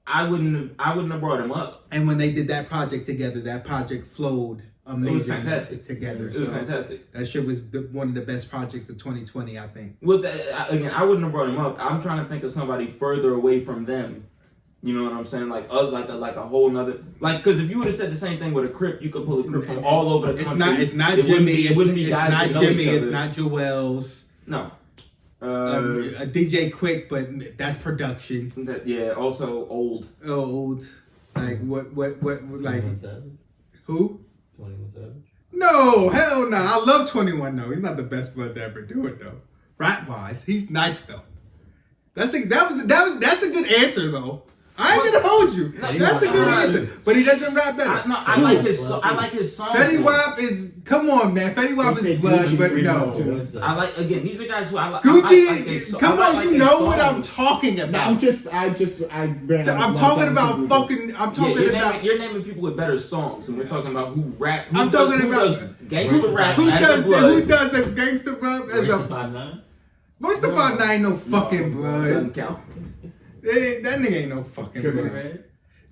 I wouldn't have brought him up. And when they did that project together, that project flowed amazing. It was fantastic together. It was fantastic. That shit was one of the best projects of 2020, I think. Well, again, I wouldn't have brought him up. I'm trying to think of somebody further away from them. You know what I'm saying? Like a whole nother, like, because if you would have said the same thing with a Crip, you could pull a Crip from all over the country. It's not Jimmy. It wouldn't be guys not that know Jimmy. each other. It's not Joel's. No. A DJ Quick, but that's production. Yeah. Also old. Old. Like what? Like 21 Savage? Who? 21 Savage? No, hell no. I love 21 though. He's not the best blood to ever do it though. Rap wise, he's nice though. That's a good answer though. I ain't gonna hold you. That's a good answer. But he doesn't rap better. I like his songs. Fetty Wap is, come on, man. Fetty Wap is blood, but no. I like, again, these are guys who I like. Gucci, come on, you know what I'm talking about. I'm talking about fucking. I'm talking about. You're naming people with better songs, and we're talking about who rap. I'm talking about gangster rap. Who does a gangster rap as a 5'9"? What's the 5'9" ain't no fucking blood. Doesn't count. That nigga ain't no fucking Trippie blood. Redd?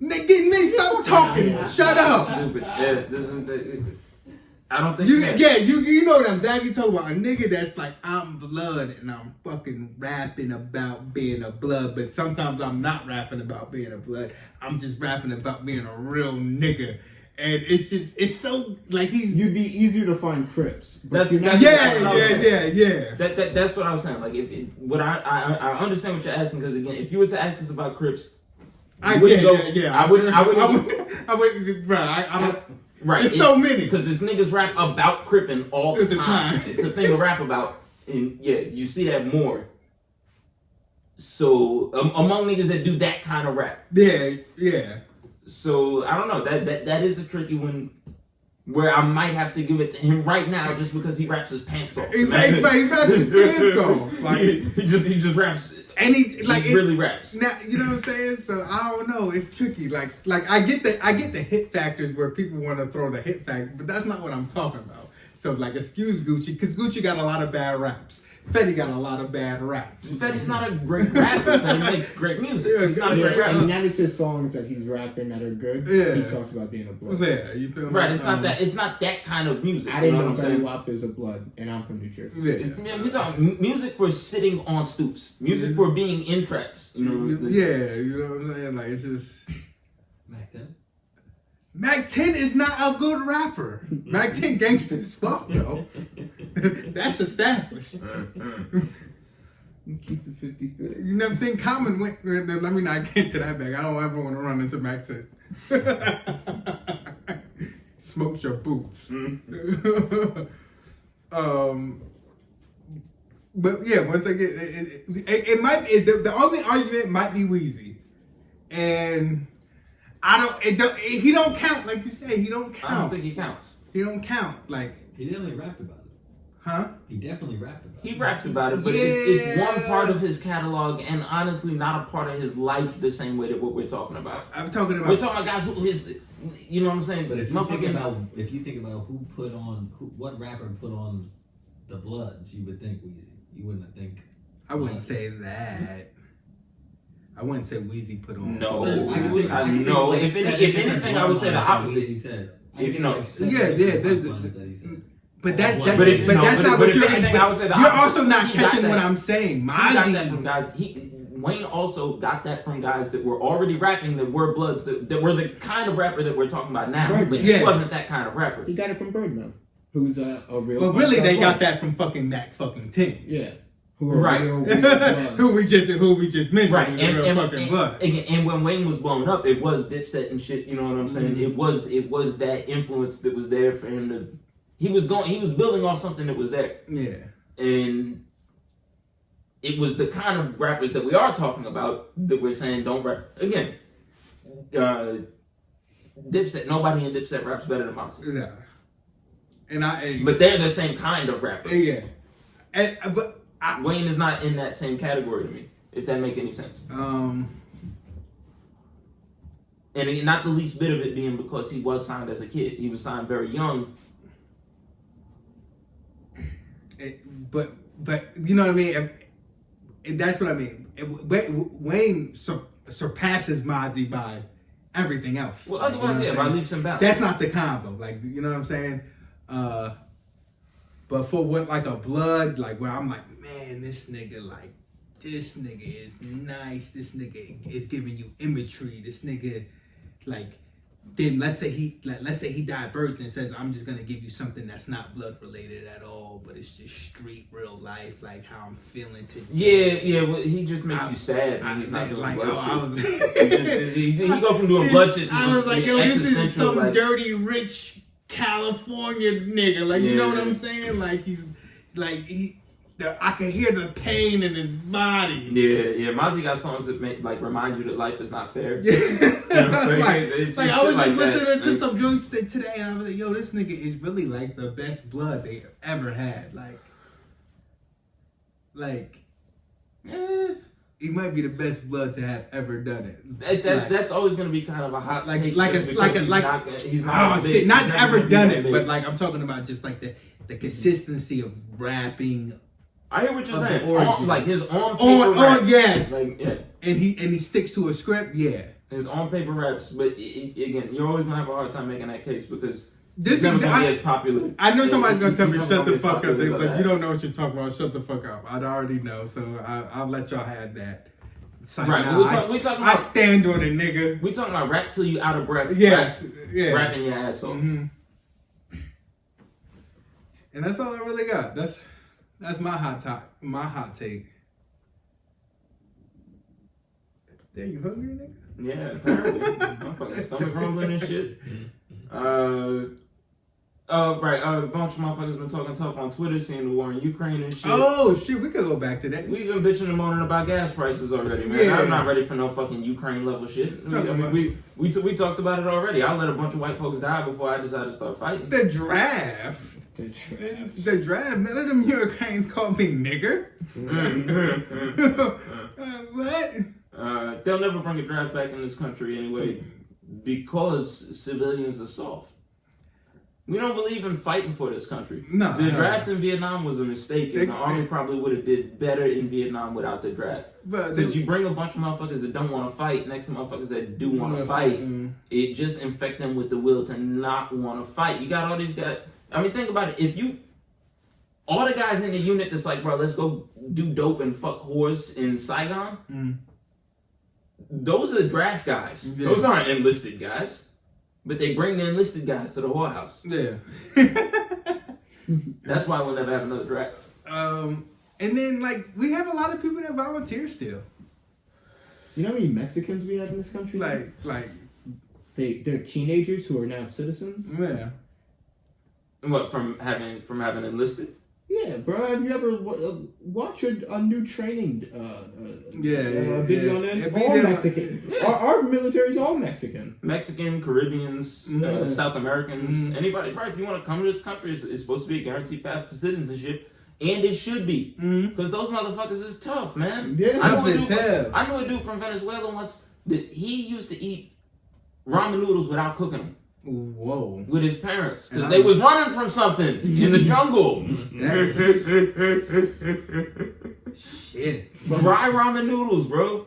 Nigga, stop talking. Shut up. Stupid. Yeah, this is. I don't think. You know what I'm exactly talking about. A nigga that's like, I'm blood and I'm fucking rapping about being a blood, but sometimes I'm not rapping about being a blood. I'm just rapping about being a real nigga. And it's so like you'd be easier to find Crips. That's yeah. That's what I was saying. Like I understand what you're asking, because again, if you was to ask us about Crips, I wouldn't. Right. It's so many because this niggas rap about Crippin' all the time. It's a thing to rap about, and yeah, you see that more. So among niggas that do that kind of rap, yeah. So I don't know, that is a tricky one, where I might have to give it to him right now just because he raps his pants off. He raps his pants off. Like, he just raps, and he really raps. Now, you know what I'm saying? So I don't know. It's tricky. Like I get the hit factors where people want to throw the hit factor, but that's not what I'm talking about. So like, excuse Gucci, because Gucci got a lot of bad raps. Fetty got a lot of bad raps. Fetty's not a great rapper. Fetty makes great music. Yeah, he's not a great rapper. And none of his songs that he's rapping that are good, he talks about being a blood. Yeah, you feel me? Right, it's not that kind of music. I didn't know Fetty Wap is a blood, and I'm from New Jersey. Yeah. We're talking music for sitting on stoops. Music for being in traps. You know? Yeah, you know what I'm saying? Like, it's just... Mac 10? Mac 10 is not a good rapper. Mac 10 gangster as fuck, though. That's established. Keep the 50-50. You know what I'm saying? Common went... Let me not get to that bag. I don't ever want to run into Mac 10. Smokes your boots. But yeah, once again, it might... the only argument might be Weezy. And... he don't count, like you say. He don't count. I don't think he counts. He don't count. Like, he definitely rapped about it. Huh? He definitely rapped about it. He rapped about it, but it's one part of his catalog, and honestly, not a part of his life the same way that what we're talking about. I'm talking about. We're talking about guys who you know what I'm saying? But if you think about what rapper put on the Bloods, you would think Weezy. You wouldn't think. I wouldn't say that. I wouldn't say Weezy put on. No, no. If anything, I would say the opposite. He said. But that's not what you're. Anything, I would say you're also not catching what I'm saying. He got that from guys. Wayne also got that from guys that were already rapping, that were Bloods, that were the kind of rapper that we're talking about now. Birdman. But he wasn't that kind of rapper. He got it from Birdman, who's a real. But really, they got that from fucking Mac fucking 10. Yeah. Right. who we just mentioned. Right. And when Wayne was blown up, it was Dipset and shit. You know what I'm saying? Mm-hmm. It was that influence that was there for him to. He was building off something that was there. Yeah. And it was the kind of rappers that we are talking about that we're saying don't rap. Again, Dipset. Nobody in Dipset raps better than Mozzie. Yeah. But they're the same kind of rapper. Yeah. Wayne is not in that same category to me, if that make any sense. And not the least bit of it being because he was signed as a kid. He was signed very young. But you know what I mean? That's what I mean. Wayne surpasses Mozzie by everything else. Well, otherwise, you know by leaps and bounds. That's not the combo. Like, you know what I'm saying? But for what, like a blood, like where I'm like, man, this nigga is nice. This nigga is giving you imagery. This nigga, like, then let's say he diverges and says, I'm just gonna give you something that's not blood related at all, but it's just street real life, like how I'm feeling today. Yeah. Well, he just makes you sad when he's not doing like, blood shit. He go from doing blood shit to I was like, yo, this is some like, dirty rich California nigga. Like, you know what I'm saying? Like I can hear the pain in his body. Yeah. Mozzie got songs that make remind you that life is not fair. Yeah. I was just listening to that. some joints today, and I was like, yo, this nigga is really like the best blood they ever had. He might be the best blood to have ever done it. That's always gonna be kind of a hot take. He's not ever done it, but like I'm talking about just like the consistency of rapping. I hear what you're saying. Like his on-paper raps. Yes. Like, yeah. And he sticks to a script, yeah. His on-paper raps, but again, you're always gonna have a hard time making that case because this it's never gonna be as popular. I know somebody's gonna tell me shut the fuck up. They're like, you don't know what you're talking about. Shut the fuck up. I already know, so I'll let y'all have that. Like, right, nah, we talking about. I stand on it, nigga. We talking about rap till you out of breath. Yeah. Rapping your ass off. Mm-hmm. And that's all I really got. That's my hot take. Damn, you hungry, nigga? Yeah, apparently. My fucking stomach rumbling and shit. Right. A bunch of motherfuckers been talking tough on Twitter, seeing the war in Ukraine and shit. Oh shit, we could go back to that. We've been bitching and moaning about gas prices already, man. Yeah. I'm not ready for no fucking Ukraine level shit. We talked about it already. I let a bunch of white folks die before I decided to start fighting. The draft. None of them Ukrainians called me nigger. What? They'll never bring a draft back in this country anyway because civilians are soft. We don't believe in fighting for this country. No. The draft in Vietnam was a mistake, and the Army probably would have did better in Vietnam without the draft. Because you bring a bunch of motherfuckers that don't want to fight next to motherfuckers that do want to fight, it just infect them with the will to not want to fight. You got all these guys. I mean, think about it. All the guys in the unit that's like, bro, let's go do dope and fuck whores in Saigon. Those are draft guys. Yeah. Those aren't enlisted guys. But they bring the enlisted guys to the whorehouse. Yeah. That's why we'll never have another draft. And then, we have a lot of people that volunteer still. You know how many Mexicans we have in this country? They're teenagers who are now citizens. Yeah. What, from having enlisted? Yeah, bro. Have you ever watched a new training video on this? All Mexican. Yeah. Our military's all Mexican. Mexican, Caribbeans, South Americans, anybody. Right, if you want to come to this country, it's supposed to be a guaranteed path to citizenship. And it should be. Because those motherfuckers is tough, man. Yeah, I knew a dude from Venezuela once that he used to eat ramen noodles without cooking them. Whoa. With his parents. Because they was running from something in the jungle. Shit. Dry ramen noodles, bro.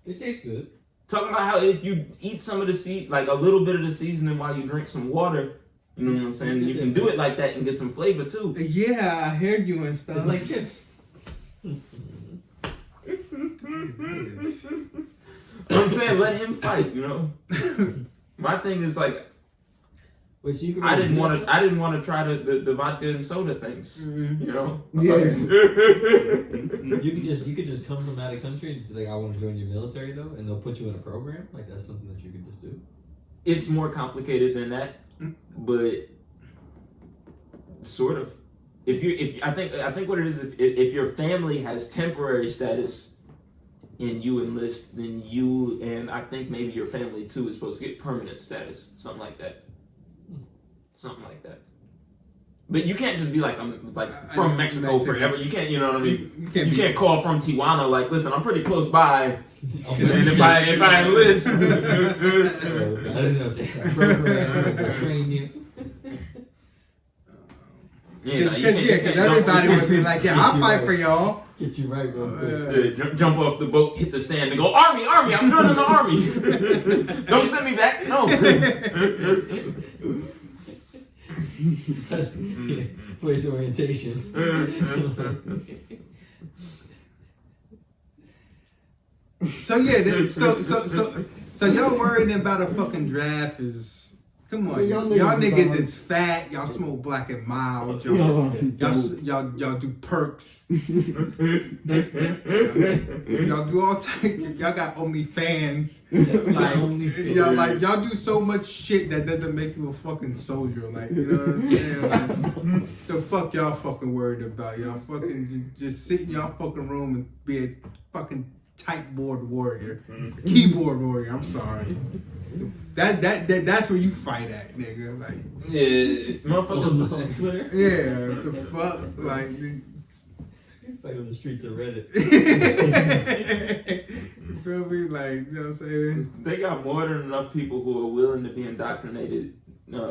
It tastes good. Talking about how if you eat some of the a little bit of the seasoning while you drink some water, you know what I'm saying? You can do it like that and get some flavor too. Yeah, I heard you and stuff. It's like chips. I'm saying let him fight, you know? My thing is I didn't want to try the vodka and soda things, you know. Yeah. You could just come from out of country and just be like, I want to join your military though, and they'll put you in a program. Like that's something that you could just do. It's more complicated than that, but sort of. I think what it is if your family has temporary status. And you enlist, then you and I think maybe your family too is supposed to get permanent status, something like that. But you can't just be like, I'm like from Mexico forever. You can't, you know what I mean? You can't call from Tijuana like, listen, I'm pretty close by. And if I enlist. I don't know. Program to train you. Because everybody would be like, yeah, I'll fight for y'all. Get you right real quick. Jump off the boat, hit the sand, and go, Army, I'm joining the Army. Don't send me back, no. Where's orientation? So yeah, so y'all worried about a fucking draft is. Come on, y'all niggas is fat. Y'all smoke Black and Mild. Y'all do perks. Y'all do all type. Y'all got OnlyFans. Y'all do so much shit that doesn't make you a fucking soldier. Like, you know what I'm saying? Like, the fuck y'all fucking worried about? Y'all fucking just sit in y'all fucking room and be a fucking typeboard warrior, keyboard warrior. I'm sorry. That's where you fight at, nigga. Like, yeah, motherfuckers on Twitter. Yeah, the fuck, like. You fight on the streets of Reddit. You feel me? Like, you know what I'm saying? They got more than enough people who are willing to be indoctrinated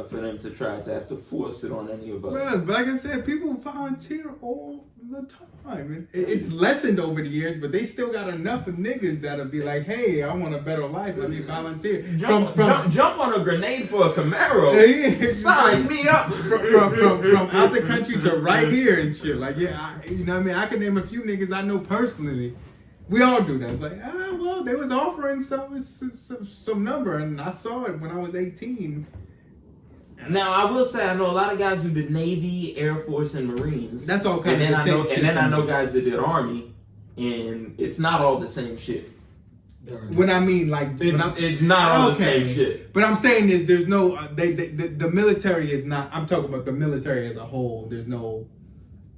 for them to try to have to force it on any of us. Well, like I said, people volunteer all the time. It's lessened over the years, but they still got enough of niggas that'll be like, hey, I want a better life. Let me volunteer. Jump on a grenade for a Camaro. Sign me up. From out the country to right here and shit. Like, yeah, you know what I mean? I can name a few niggas I know personally. We all do that. It's like, well, they was offering some number, and I saw it when I was 18. Now I will say I know a lot of guys who did Navy, Air Force, and Marines. That's all kind of the same shit. And then I know guys that did Army, and it's not all the same shit. When I mean like, it's not all the same shit. But I'm saying is there's no the military is not. I'm talking about the military as a whole. There's no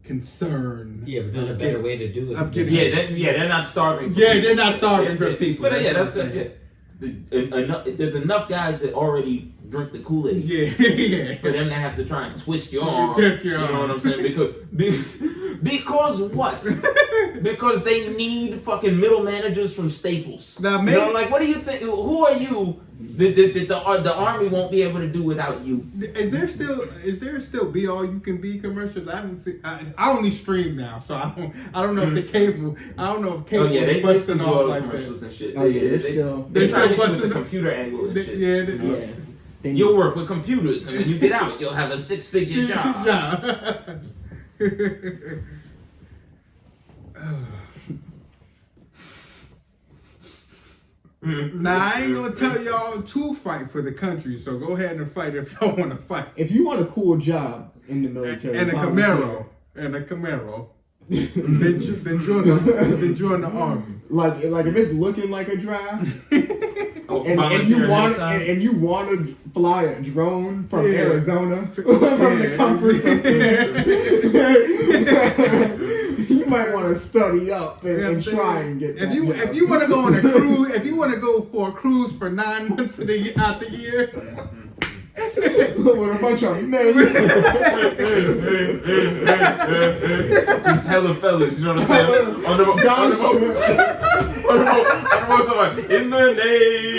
concern. Yeah, but there's a better way to do it. They're not starving. They're not starving for people. But there's enough guys that already drink the Kool-Aid. Yeah. For them to have to try and twist your arm. You know what I'm saying? Because what? Because they need fucking middle managers from Staples. Now, you know, like, what do you think? Who are you that the Army won't be able to do without you? Is there still Be All You Can Be commercials? I haven't seen. I only stream now, so I don't know if the cable. I don't know if cable. Oh yeah, they busting do off all the like commercials that. And shit. They're trying to still get the computer angle and shit. Yeah. You'll work with computers, and when you get out, you'll have a 6-figure job. Now, I ain't gonna tell y'all to fight for the country, so go ahead and fight if y'all want to fight. If you want a cool job in the military, and a Camaro, then join the Army. Like if it's looking like a drive, and you want to fly a drone from Arizona from the comforts of you might want to study up and try and get that job. If you want to go on a cruise, if you want to go for a cruise for 9 months out the year. With a bunch of men. These hella fellas, you know what I'm saying? On the boat. In the Navy.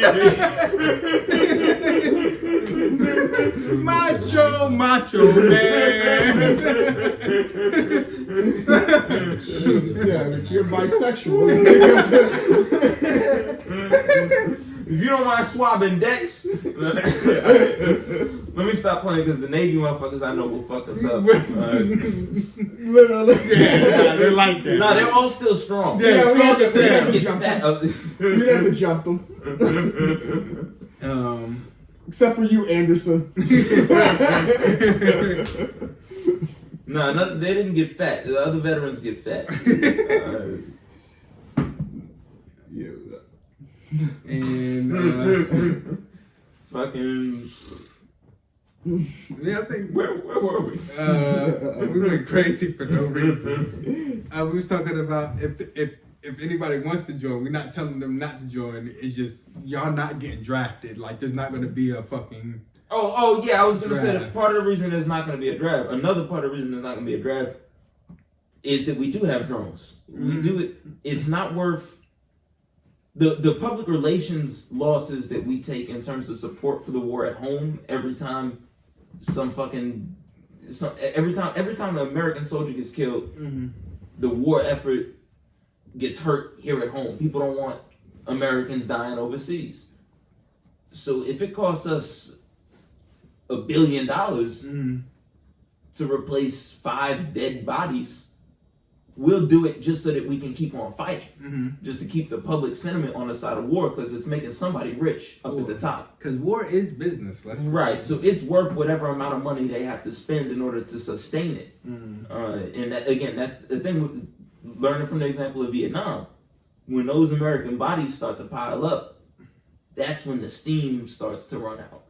Macho man. Yeah, if you're bisexual. If you don't mind swabbing decks, let me stop playing because the Navy motherfuckers I know will fuck us up. Literally. They're like that. Nah, they're all still strong. Yeah, we have to jump them. You'd have to jump them. Except for you, Anderson. Nah, they didn't get fat. The other veterans get fat. Yeah. And fucking yeah, I think where were we? We went crazy for no reason. We was talking about if anybody wants to join, we're not telling them not to join. It's just y'all not getting drafted. Like there's not going to be a fucking Oh yeah, I was gonna say that part of the reason there's not gonna be a draft. Another part of the reason there's not gonna be a draft is that we do have drones. We do it. It's not worth the public relations losses that we take in terms of support for the war at home. Every time every time an American soldier gets killed, the war effort gets hurt here at home. People don't want Americans dying overseas. So if it costs us $1 billion to replace 5 dead bodies, we'll do it just so that we can keep on fighting, just to keep the public sentiment on the side of war, because it's making somebody rich up at the top. Because war is business, right? So it's worth whatever amount of money they have to spend in order to sustain it. And that, again, that's the thing with learning from the example of Vietnam. When those American bodies start to pile up, that's when the steam starts to run out.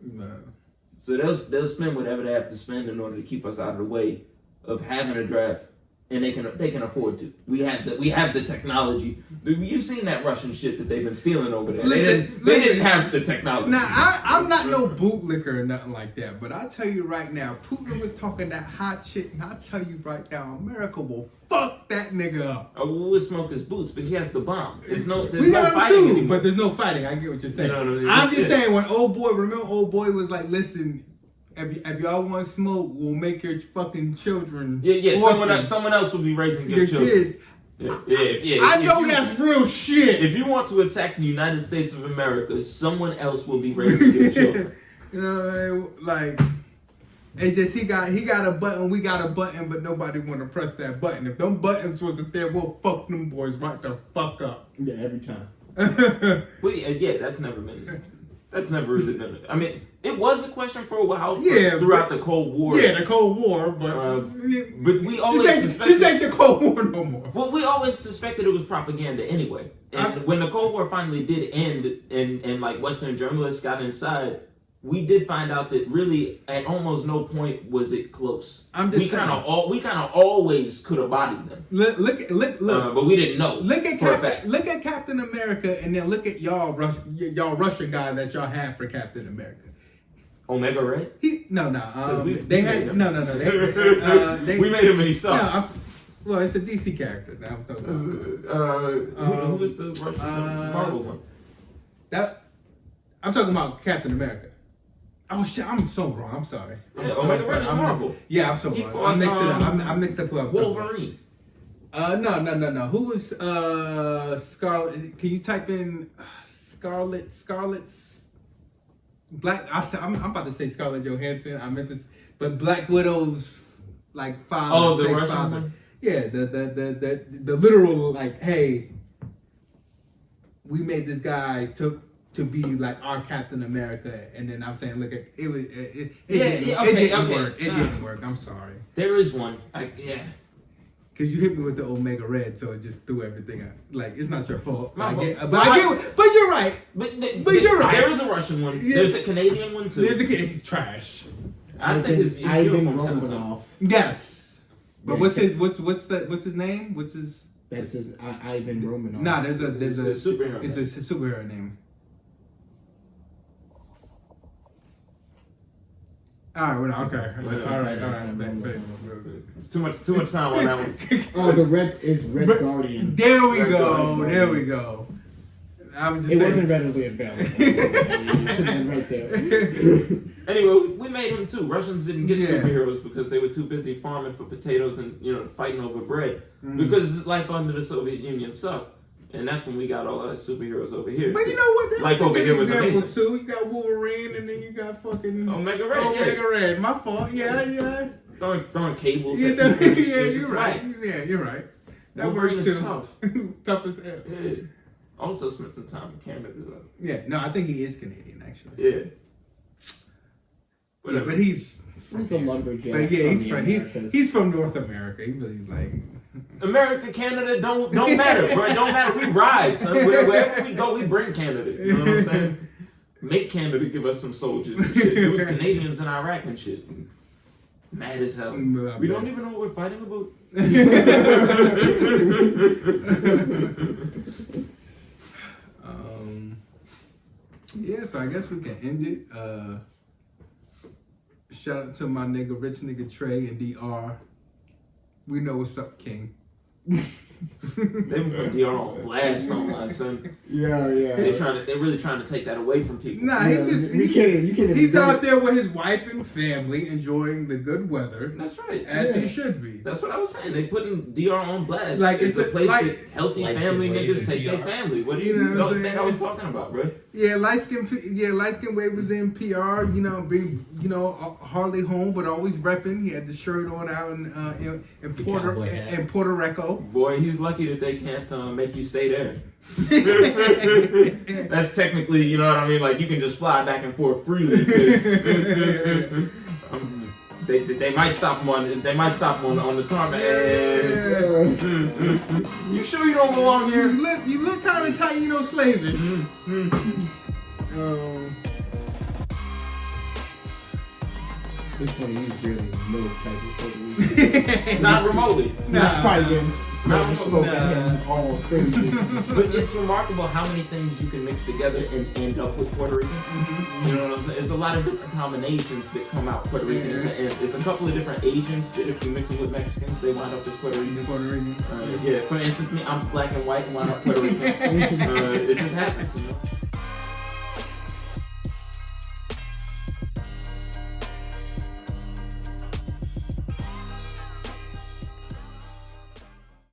So they'll spend whatever they have to spend in order to keep us out of the way of having a draft, and they can afford to. We have the technology. You've seen that Russian shit that they've been stealing over there. They didn't have the technology. Now I'm not no bootlicker or nothing like that, but I tell you right now, Putin was talking that hot shit, and I tell you right now, America will fuck that nigga up. We'll smoke his boots, but he has the bomb. There's no fighting anymore. But there's no fighting. I get what you're saying. You know what I mean? I'm just saying, when old boy was like, listen, if y'all want smoke, we'll make your fucking children. Yeah. Someone else will be raising your children. Kids. I know that's real shit. If you want to attack the United States of America, someone else will be raising your children. You know, like, it's just he got a button, we got a button, but nobody want to press that button. If them buttons wasn't there, we'll fuck them boys right the fuck up. Yeah, every time. But yeah, that's never really been. I mean, it was a question for a while throughout the Cold War. Yeah, the Cold War, but we always suspected... This ain't the Cold War no more. Well, we always suspected it was propaganda anyway. And when the Cold War finally did end and like Western journalists got inside, we did find out that really at almost no point was it close. We kind of always could have bodied them. Look, but we didn't know. Look at Captain America, and then look at y'all Russian guy that y'all had for Captain America. Omega Red? We made him and he sucks. No, well, it's a DC character. Now I'm talking about. Who was the Russian Marvel one? I'm talking about Captain America. Oh shit! I'm so wrong. I'm sorry. Omega Red is Marvel. Yeah, I'm so wrong. I mixed up who I was. Wolverine. No. Who was Scarlet? Can you type in Scarlet's Black? I'm about to say Scarlett Johansson. I meant this, but Black Widow's like father. Oh, the Russian father. One. Yeah, the literal like, hey, we made this guy to be like our Captain America, and then I'm saying, look, it didn't work. It didn't work. I'm sorry. There is one. Because you hit me with the Omega Red, so it just threw everything out. Like, it's not your fault. But you're right. But you're right. There is a Russian one. Yeah. There's a Canadian one too. He's trash. I think his Ivan Romanoff. Yes. But what's his name? That's his Ivan Romanoff. Nah, there's a superhero. It's a superhero name. All right, okay. All right. It's too much time on that one. Oh, the red is Red Guardian. There we go. It wasn't readily available. It should have been right there. Anyway, we made him too. Russians didn't get superheroes because they were too busy farming for potatoes and fighting over bread. Because life under the Soviet Union sucked. And that's when we got all our superheroes over here. But you know what? Life over here was amazing too. You got Wolverine, and then you got fucking Omega Red. Red. My fault. Yeah. Throwing cables. Yeah, at people you're right. Yeah, you're right. That Wolverine is tough. Tough as hell. Yeah. Also spent some time in Canada though. Yeah. No, I think he is Canadian actually. Yeah. Yeah, but he's a lumberjack. But yeah, he's from North America. He really like. America, Canada don't matter, bro. It don't matter. We ride, son. Wherever we go, we bring Canada. You know what I'm saying? Make Canada give us some soldiers and shit. It was Canadians in Iraq and shit. Mad as hell. We don't even know what we're fighting about. Yeah, so I guess we can end it. Shout out to my nigga, rich nigga Trey and DR. We know what's up, King. They put DR on blast online, son. Yeah. They're really trying to take that away from people. Nah, Yeah, he's out there with his wife and family enjoying the good weather. That's right. As he should be. That's what I was saying. They putting DR on blast. Like it's a place like, that healthy family niggas take their family. What do you think I was talking about, bro? Yeah, light skin wave was in PR. You know, being hardly home, but always repping. He had the shirt on out in Puerto Rico. Boy, he's lucky that they can't make you stay there. That's technically, you know what I mean? Like, you can just fly back and forth freely because they might stop him on the tarmac. You sure you don't belong here? You look kind of tight, slavish. This one you really no type of Puerto Not remotely. Not fighting. But it's remarkable how many things you can mix together and end up with Puerto Rican. Mm-hmm. You know what I'm saying? It's a lot of different combinations that come out Puerto Rican. And it's a couple of different Asians that if you mix them with Mexicans, they wind up as Puerto Ricans. Puerto Rican. Yeah, for instance, me, I'm black and white and wind up Puerto Rican. It just happens,